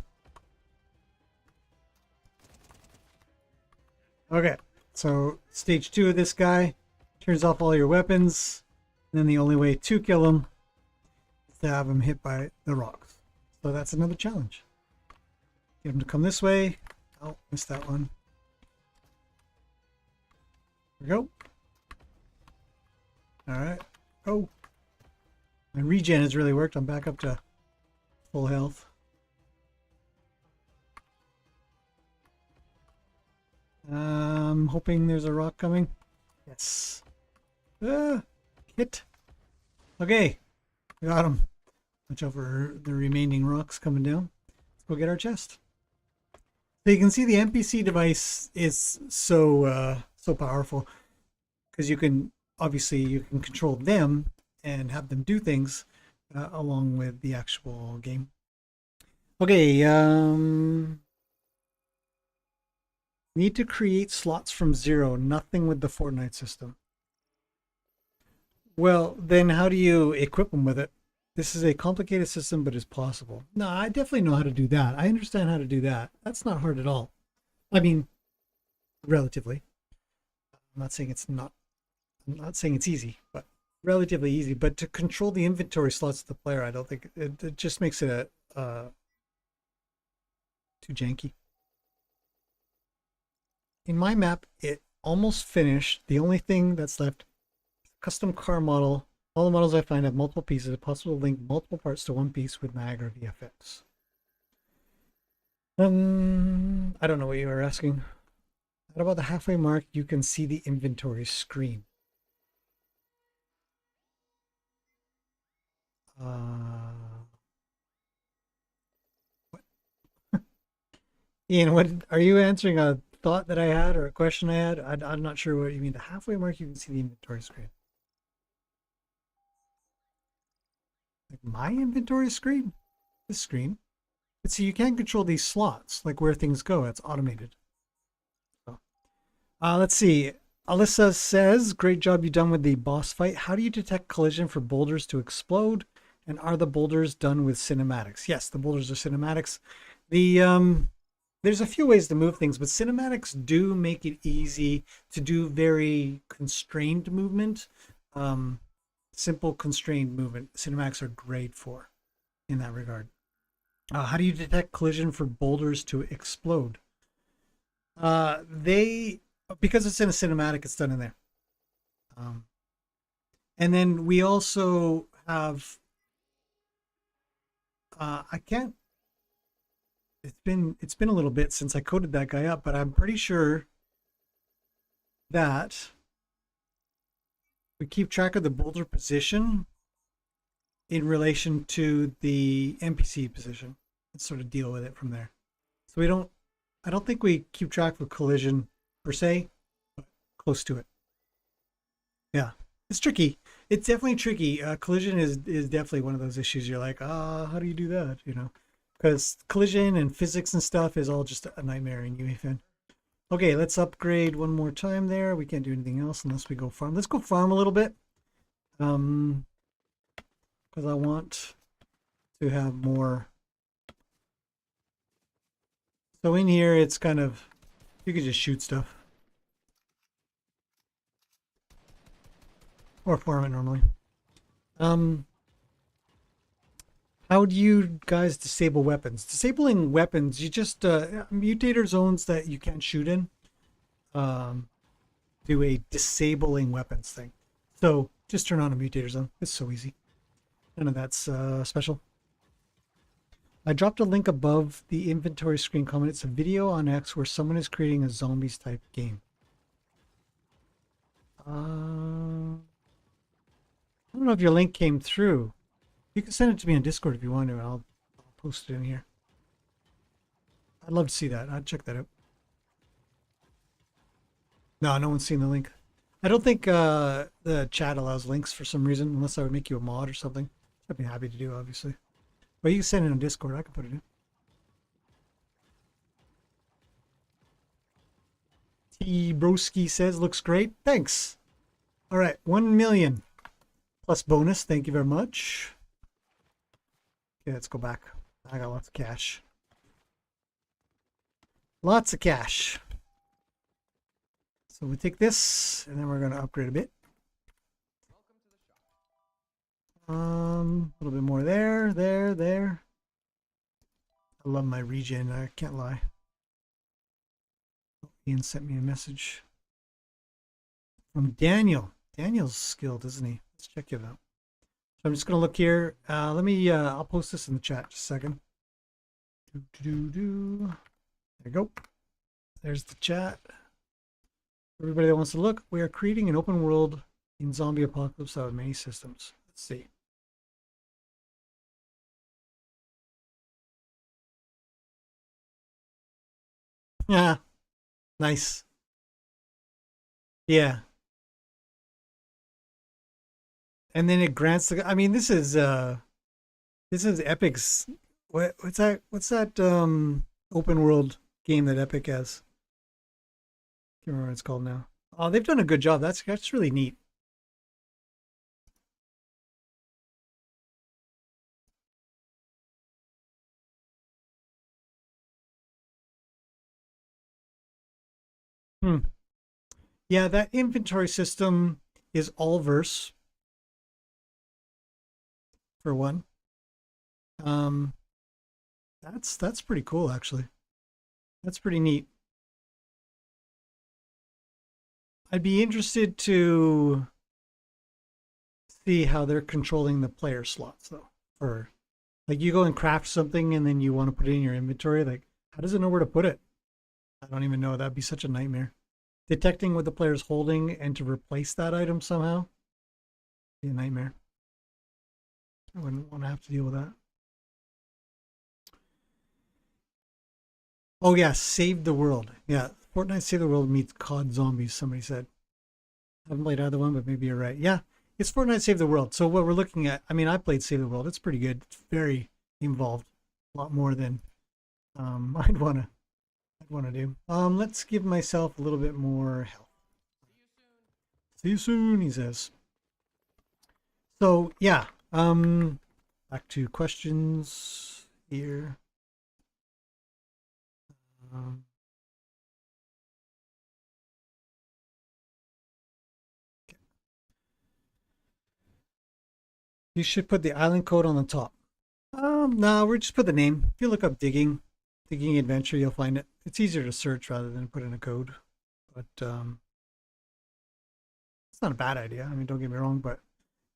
Okay, so stage 2 of this guy turns off all your weapons, and then the only way to kill him is to have him hit by the rocks. So that's another challenge. Get him to come this way. Oh, missed that one. Here we go. Alright. Oh. My regen has really worked. I'm back up to full health. I'm hoping there's a rock coming. Yes. Hit. Okay. We got him. Watch over the remaining rocks coming down. Let's go get our chest. So you can see the NPC device is so powerful because you can control them and have them do things along with the actual game. Okay, need to create slots from 0, nothing with the Fortnite system. Well, then how do you equip them with it? This is a complicated system, but it's possible. No, I definitely know how to do that. I understand how to do that. That's not hard at all. I mean, relatively. I'm not saying it's easy, but relatively easy. But to control the inventory slots of the player, I don't think it just makes it too janky. In my map, it almost finished. The only thing that's left, custom car model. All the models I find have multiple pieces. It's possible to link multiple parts to one piece with Niagara VFX. I don't know what you were asking. At about the halfway mark, you can see the inventory screen. What? Ian, what are you answering? A thought that I had or a question I had? I'm not sure what you mean. The halfway mark, you can see the inventory screen. Like my inventory screen? This screen. But see, you can't control these slots, like where things go. It's automated. So, let's see. Alyssa says, great job you done with the boss fight. How do you detect collision for boulders to explode? And are the boulders done with cinematics? Yes, the boulders are cinematics. The there's a few ways to move things, but cinematics do make it easy to do very constrained movement. Simple constrained movement, cinematics are great for in that regard. How do you detect collision for boulders to explode? They because it's in a cinematic, it's done in there. And then we also have I can't. It's been a little bit since I coded that guy up, but I'm pretty sure that we keep track of the boulder position in relation to the NPC position and sort of deal with it from there. So I don't think we keep track of collision per se, but close to it. Yeah, it's tricky. It's definitely tricky. Collision is definitely one of those issues. You're like, how do you do that? You know, because collision and physics and stuff is all just a nightmare in uefn. Okay, let's upgrade one more time there. We can't do anything else unless we go farm. Let's go farm a little bit. Because I want to have more. So in here, it's kind of, you could just shoot stuff. Or farm it normally. How do you guys disable weapons? Disabling weapons, you just, mutator zones that you can't shoot in, do a disabling weapons thing. So just turn on a mutator zone. It's so easy. None of that's special. I dropped a link above the inventory screen comment. It's a video on X where someone is creating a zombies type game. I don't know if your link came through. You can send it to me on Discord if you want to. I'll post it in here. I'd love to see that. I'd check that out. No, no one's seen the link. I don't think the chat allows links for some reason, unless I would make you a mod or something. I'd be happy to do, obviously. But you can send it on Discord. I can put it in. T Broski says, looks great. Thanks. All right, 1 million plus bonus. Thank you very much. Okay, let's go back. I got lots of cash. Lots of cash. So we take this, and then we're going to upgrade a bit. A little bit more there, there. I love my regen. I can't lie. Ian sent me a message from Daniel. Daniel's skilled, isn't he? Let's check it out. So I'm just going to look here. Let me, I'll post this in the chat just a second. There you go. There's the chat. Everybody that wants to look, we are creating an open world in zombie apocalypse out of many systems. Let's see. Yeah, nice. Yeah. And then it grants the, I mean, this is Epic's, what's that open world game that Epic has? Can't remember what it's called now. Oh, they've done a good job. That's really neat. Yeah, that inventory system is all verse for one. That's pretty cool actually. That's pretty neat. I'd be interested to see how they're controlling the player slots though. For like you go and craft something and then you want to put it in your inventory, like how does it know where to put it? I don't even know. That'd be such a nightmare. Detecting what the player's holding and to replace that item somehow be a nightmare. I wouldn't want to have to deal with that. Oh yeah, Save the World. Yeah, Fortnite Save the World meets COD Zombies, somebody said. I haven't played either one, but maybe you're right. Yeah, it's Fortnite Save the World. So what we're looking at, I mean, I played Save the World. It's pretty good. It's very involved. A lot more than I'd want to do. Let's give myself a little bit more health. See you soon, he says. So yeah, back to questions here. Um, you should put the island code on the top. No, we're just put the name. If you look up digging adventure, you'll find it. It's easier to search rather than put in a code. But it's not a bad idea. I mean, don't get me wrong, but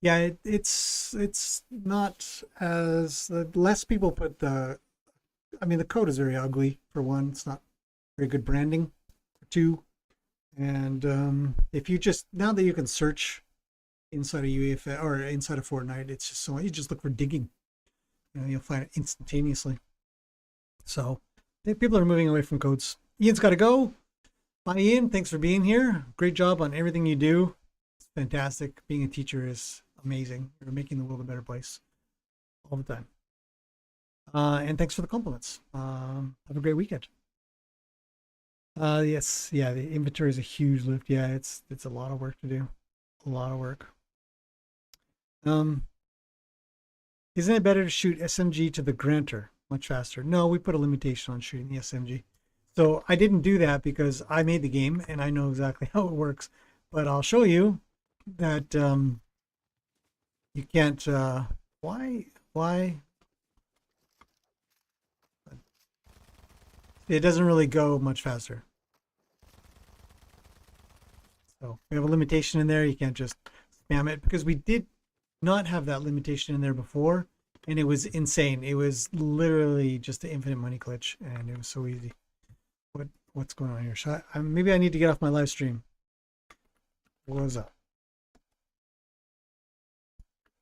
yeah, it's not as less people put the. I mean, the code is very ugly for one. It's not very good branding for two, and if you just now that you can search inside of uefn or inside of Fortnite, it's just so you just look for digging. You know, you'll find it instantaneously. So I think people are moving away from codes. Ian's got to go. Bye, Ian. Thanks for being here. Great job on everything you do. It's fantastic. Being a teacher is amazing. You're making the world a better place all the time. And thanks for the compliments. Have a great weekend. Yes, yeah, the inventory is a huge lift. Yeah, it's a lot of work to do. A lot of work. Isn't it better to shoot SMG to the granter much faster? No, we put a limitation on shooting the SMG. So I didn't do that because I made the game and I know exactly how it works. But I'll show you that you can't. Why? It doesn't really go much faster. So we have a limitation in there. You can't just spam it because we did not have that limitation in there before, and it was insane. It was literally just an infinite money glitch, and it was so easy. What's going on here? Maybe I need to get off my live stream. What was up?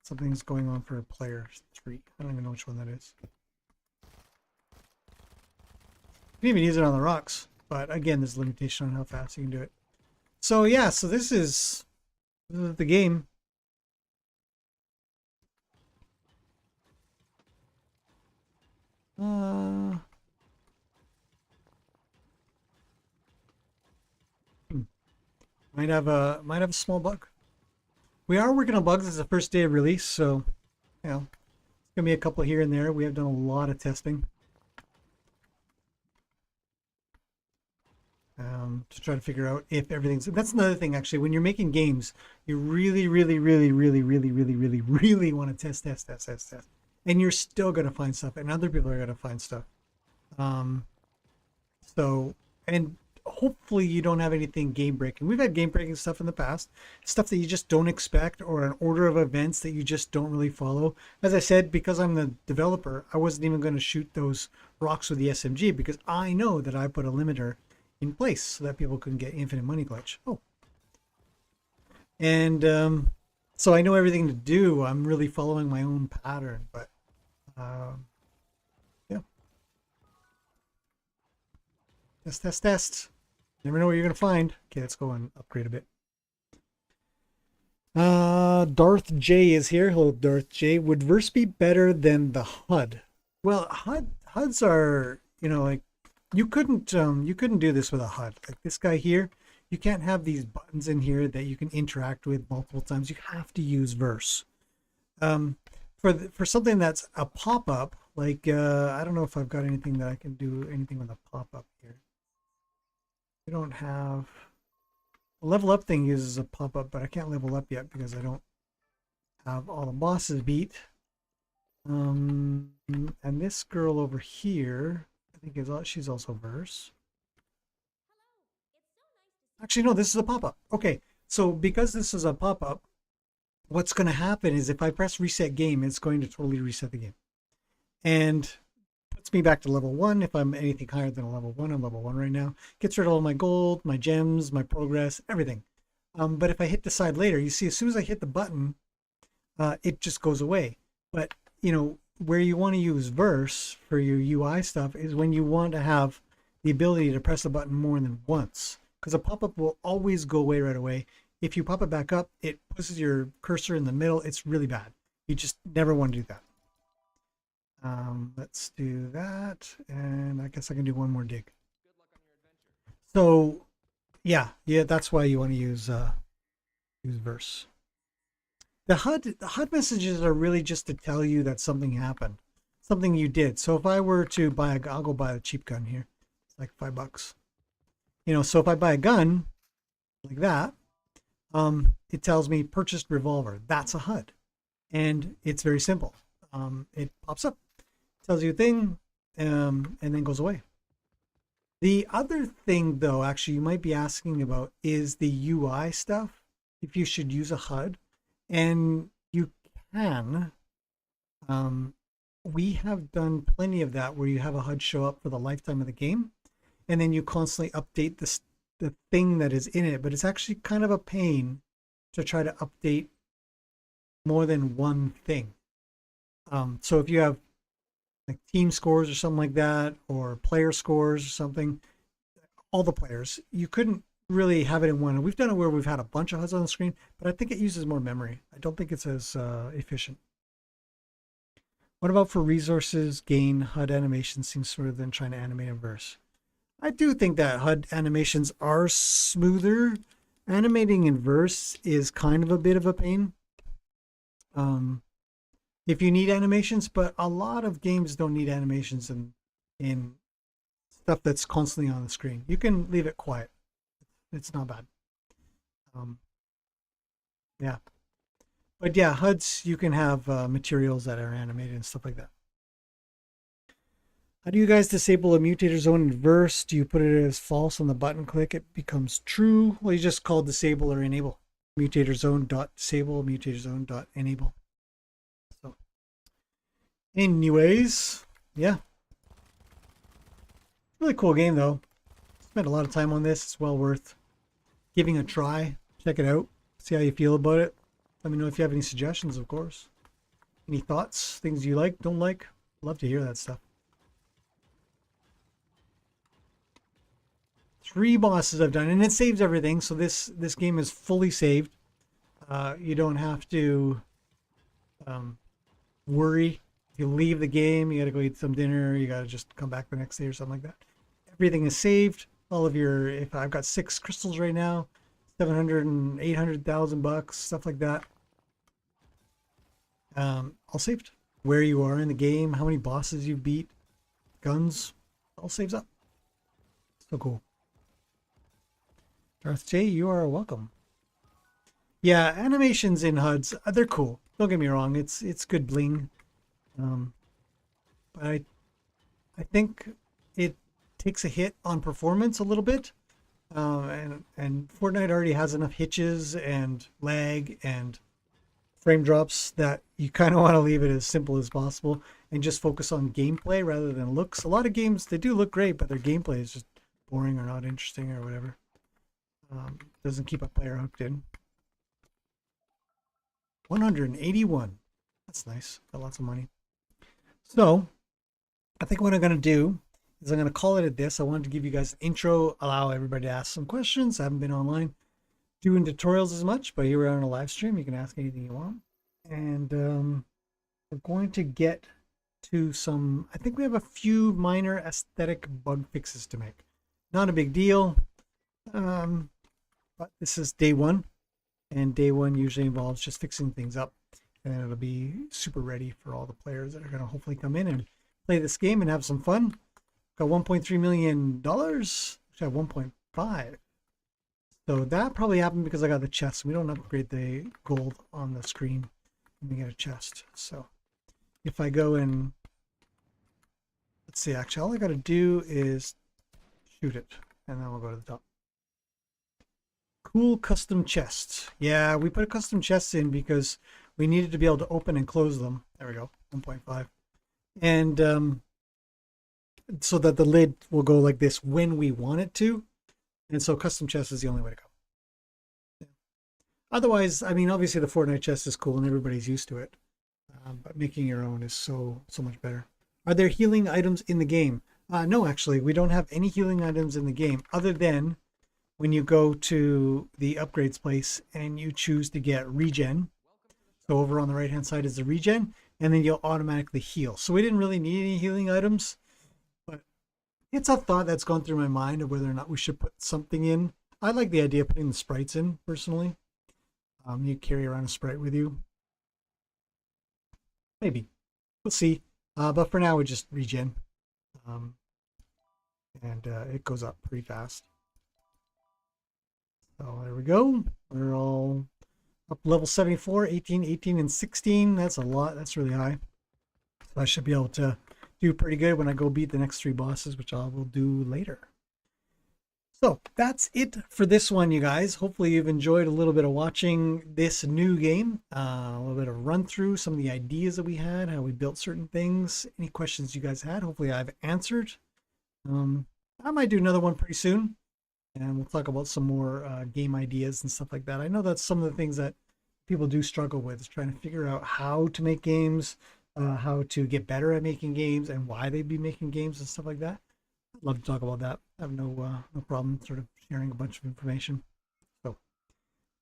Something's going on for player 3. I don't even know which one that is. You can even use it on the rocks, but again, there's a limitation on how fast you can do it. So yeah, so this is the game. Might have a small bug. We are working on bugs. It's the first day of release, so you know, it's gonna be a couple here and there. We have done a lot of testing to try to figure out if everything's. That's another thing, actually. When you're making games, you really want to test, and you're still gonna find stuff, and other people are gonna find stuff. So and hopefully you don't have anything game breaking. We've had game breaking stuff in the past, stuff that you just don't expect, or an order of events that you just don't really follow. As I said, because I'm the developer, I wasn't even going to shoot those rocks with the SMG because I know that I put a limiter in place so that people couldn't get infinite money glitch. Oh, and so I know everything to do. I'm really following my own pattern, but yeah. Test. Never know what you're gonna find. Okay, let's go and upgrade a bit. Darth J is here. Hello, Darth J. Would Verse be better than the HUD? Well, HUDs are, you know, like you couldn't do this with a HUD. Like this guy here, you can't have these buttons in here that you can interact with multiple times. You have to use Verse. For something that's a pop-up, like I don't know if I've got anything that I can do anything with a pop-up here. We don't have a level up thing uses a pop-up, but I can't level up yet because I don't have all the bosses beat. And this girl over here, I think she's also Verse. Actually, no, this is a pop-up. Okay, so because this is a pop-up, what's going to happen is if I press reset game, it's going to totally reset the game. And puts me back to level 1. If I'm anything higher than a level 1, I'm level 1 right now. Gets rid of all my gold, my gems, my progress, everything. But if I hit decide later, you see as soon as I hit the button, it just goes away. But you know where you want to use Verse for your UI stuff is when you want to have the ability to press the button more than once, because a pop-up will always go away right away. If you pop it back up, it pushes your cursor in the middle. It's really bad. You just never want to do that. Let's do that, and I guess I can do one more dig. So, yeah, that's why you want to use Verse. The HUD messages are really just to tell you that something happened, something you did. So if I were to buy I'll go buy a cheap gun here. It's like $5. You know, so if I buy a gun like that, it tells me purchased revolver. That's a HUD. And it's very simple. It pops up, tells you a thing, and then goes away. The other thing, though, actually, you might be asking about is the UI stuff, if you should use a HUD. And you can. We have done plenty of that where you have a HUD show up for the lifetime of the game, and then you constantly update the thing that is in it. But it's actually kind of a pain to try to update more than one thing. So if you have like team scores or something like that, or player scores or something, all the players, you couldn't really have it in one. And we've done it where we've had a bunch of HUDs on the screen, but I think it uses more memory. I don't think it's as efficient. What about for resources gain? HUD animation seems smoother than trying to animate in Verse. I do think that HUD animations are smoother. Animating in Verse is kind of a bit of a pain. If you need animations, but a lot of games don't need animations in stuff that's constantly on the screen. You can leave it quiet. It's not bad. Yeah. But yeah, HUDs, you can have materials that are animated and stuff like that. How do you guys disable a mutator zone in Verse? Do you put it as false on the button click? It becomes true. Well, you just call disable or enable. Mutator zone dot disable, mutator zone dot enable. So, anyways, yeah. Really cool game though. Spent a lot of time on this. It's well worth giving a try. Check it out. See how you feel about it. Let me know if you have any suggestions, of course. Any thoughts, things you like, don't like. Love to hear that stuff. 3 bosses I've done, and it saves everything. So this game is fully saved. You don't have to worry. If you leave the game, you got to go eat some dinner. You got to just come back the next day or something like that. Everything is saved. All of your, if I've got 6 crystals right now, 700 and 800,000 bucks, stuff like that. All saved. Where you are in the game, how many bosses you've beat, guns, all saves up. So cool. Darth J, you are welcome. Yeah, animations in HUDs, they're cool. Don't get me wrong, it's good bling. But I think it takes a hit on performance a little bit. And Fortnite already has enough hitches and lag and frame drops that you kind of want to leave it as simple as possible and just focus on gameplay rather than looks. A lot of games, they do look great, but their gameplay is just boring or not interesting or whatever. Doesn't keep a player hooked in. 181. That's nice. Got lots of money. So I think what I'm going to do is I'm going to call it at this. I wanted to give you guys an intro, allow everybody to ask some questions. I haven't been online doing tutorials as much, but here we are on a live stream. You can ask anything you want. And we're going to get to some, I think we have a few minor aesthetic bug fixes to make. Not a big deal. But this is day 1. And day 1 usually involves just fixing things up. And it'll be super ready for all the players that are going to hopefully come in and play this game and have some fun. Got $1.3 million. Actually, 1.5. So that probably happened because I got the chest. We don't upgrade the gold on the screen when we get a chest. So if I go and let's see, actually, all I got to do is shoot it, and then we'll go to the top. Cool custom chests. Yeah, we put custom chests in because we needed to be able to open and close them. There we go, 1.5. And so that the lid will go like this when we want it to. And so custom chest is the only way to go. Yeah. Otherwise, I mean, obviously the Fortnite chest is cool and everybody's used to it. But making your own is so much better. Are there healing items in the game? No, actually, we don't have any healing items in the game other than when you go to the upgrades place and you choose to get regen. So over on the right hand side is the regen, and then you'll automatically heal. So we didn't really need any healing items, but it's a thought that's gone through my mind of whether or not we should put something in. I like the idea of putting the sprites in personally. You carry around a sprite with you. Maybe. We'll see. But for now, we just regen. Yeah. and it goes up pretty fast. So there we go. We're all up level 74, 18, 18, and 16. That's a lot. That's really high. So I should be able to do pretty good when I go beat the next 3 bosses, which I will do later. So that's it for this one, you guys. Hopefully you've enjoyed a little bit of watching this new game, a little bit of run through some of the ideas that we had, how we built certain things, any questions you guys had. Hopefully I've answered. I might do another one pretty soon, and we'll talk about some more game ideas and stuff like that. I know that's some of the things that people do struggle with, is trying to figure out how to make games, how to get better at making games, and why they'd be making games and stuff like that. I'd love to talk about that. I have no problem sort of sharing a bunch of information. So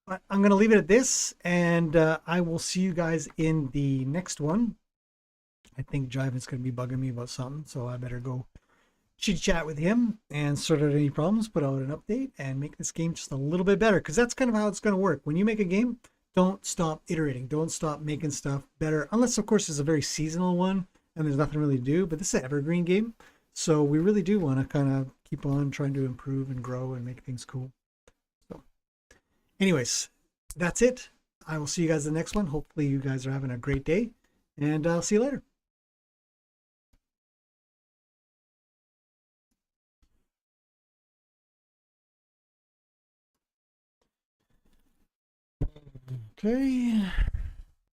but I'm going to leave it at this, and I will see you guys in the next one. I think Jiven's going to be bugging me about something, so I better go chit chat with him and sort out any problems, put out an update, and make this game just a little bit better, because that's kind of how it's going to work. When you make a game, don't stop iterating. Don't stop making stuff better, unless, of course, it's a very seasonal one and there's nothing really to do. But this is an evergreen game. So we really do want to kind of keep on trying to improve and grow and make things cool. So anyways, that's it. I will see you guys in the next one. Hopefully you guys are having a great day, and I'll see you later. Okay.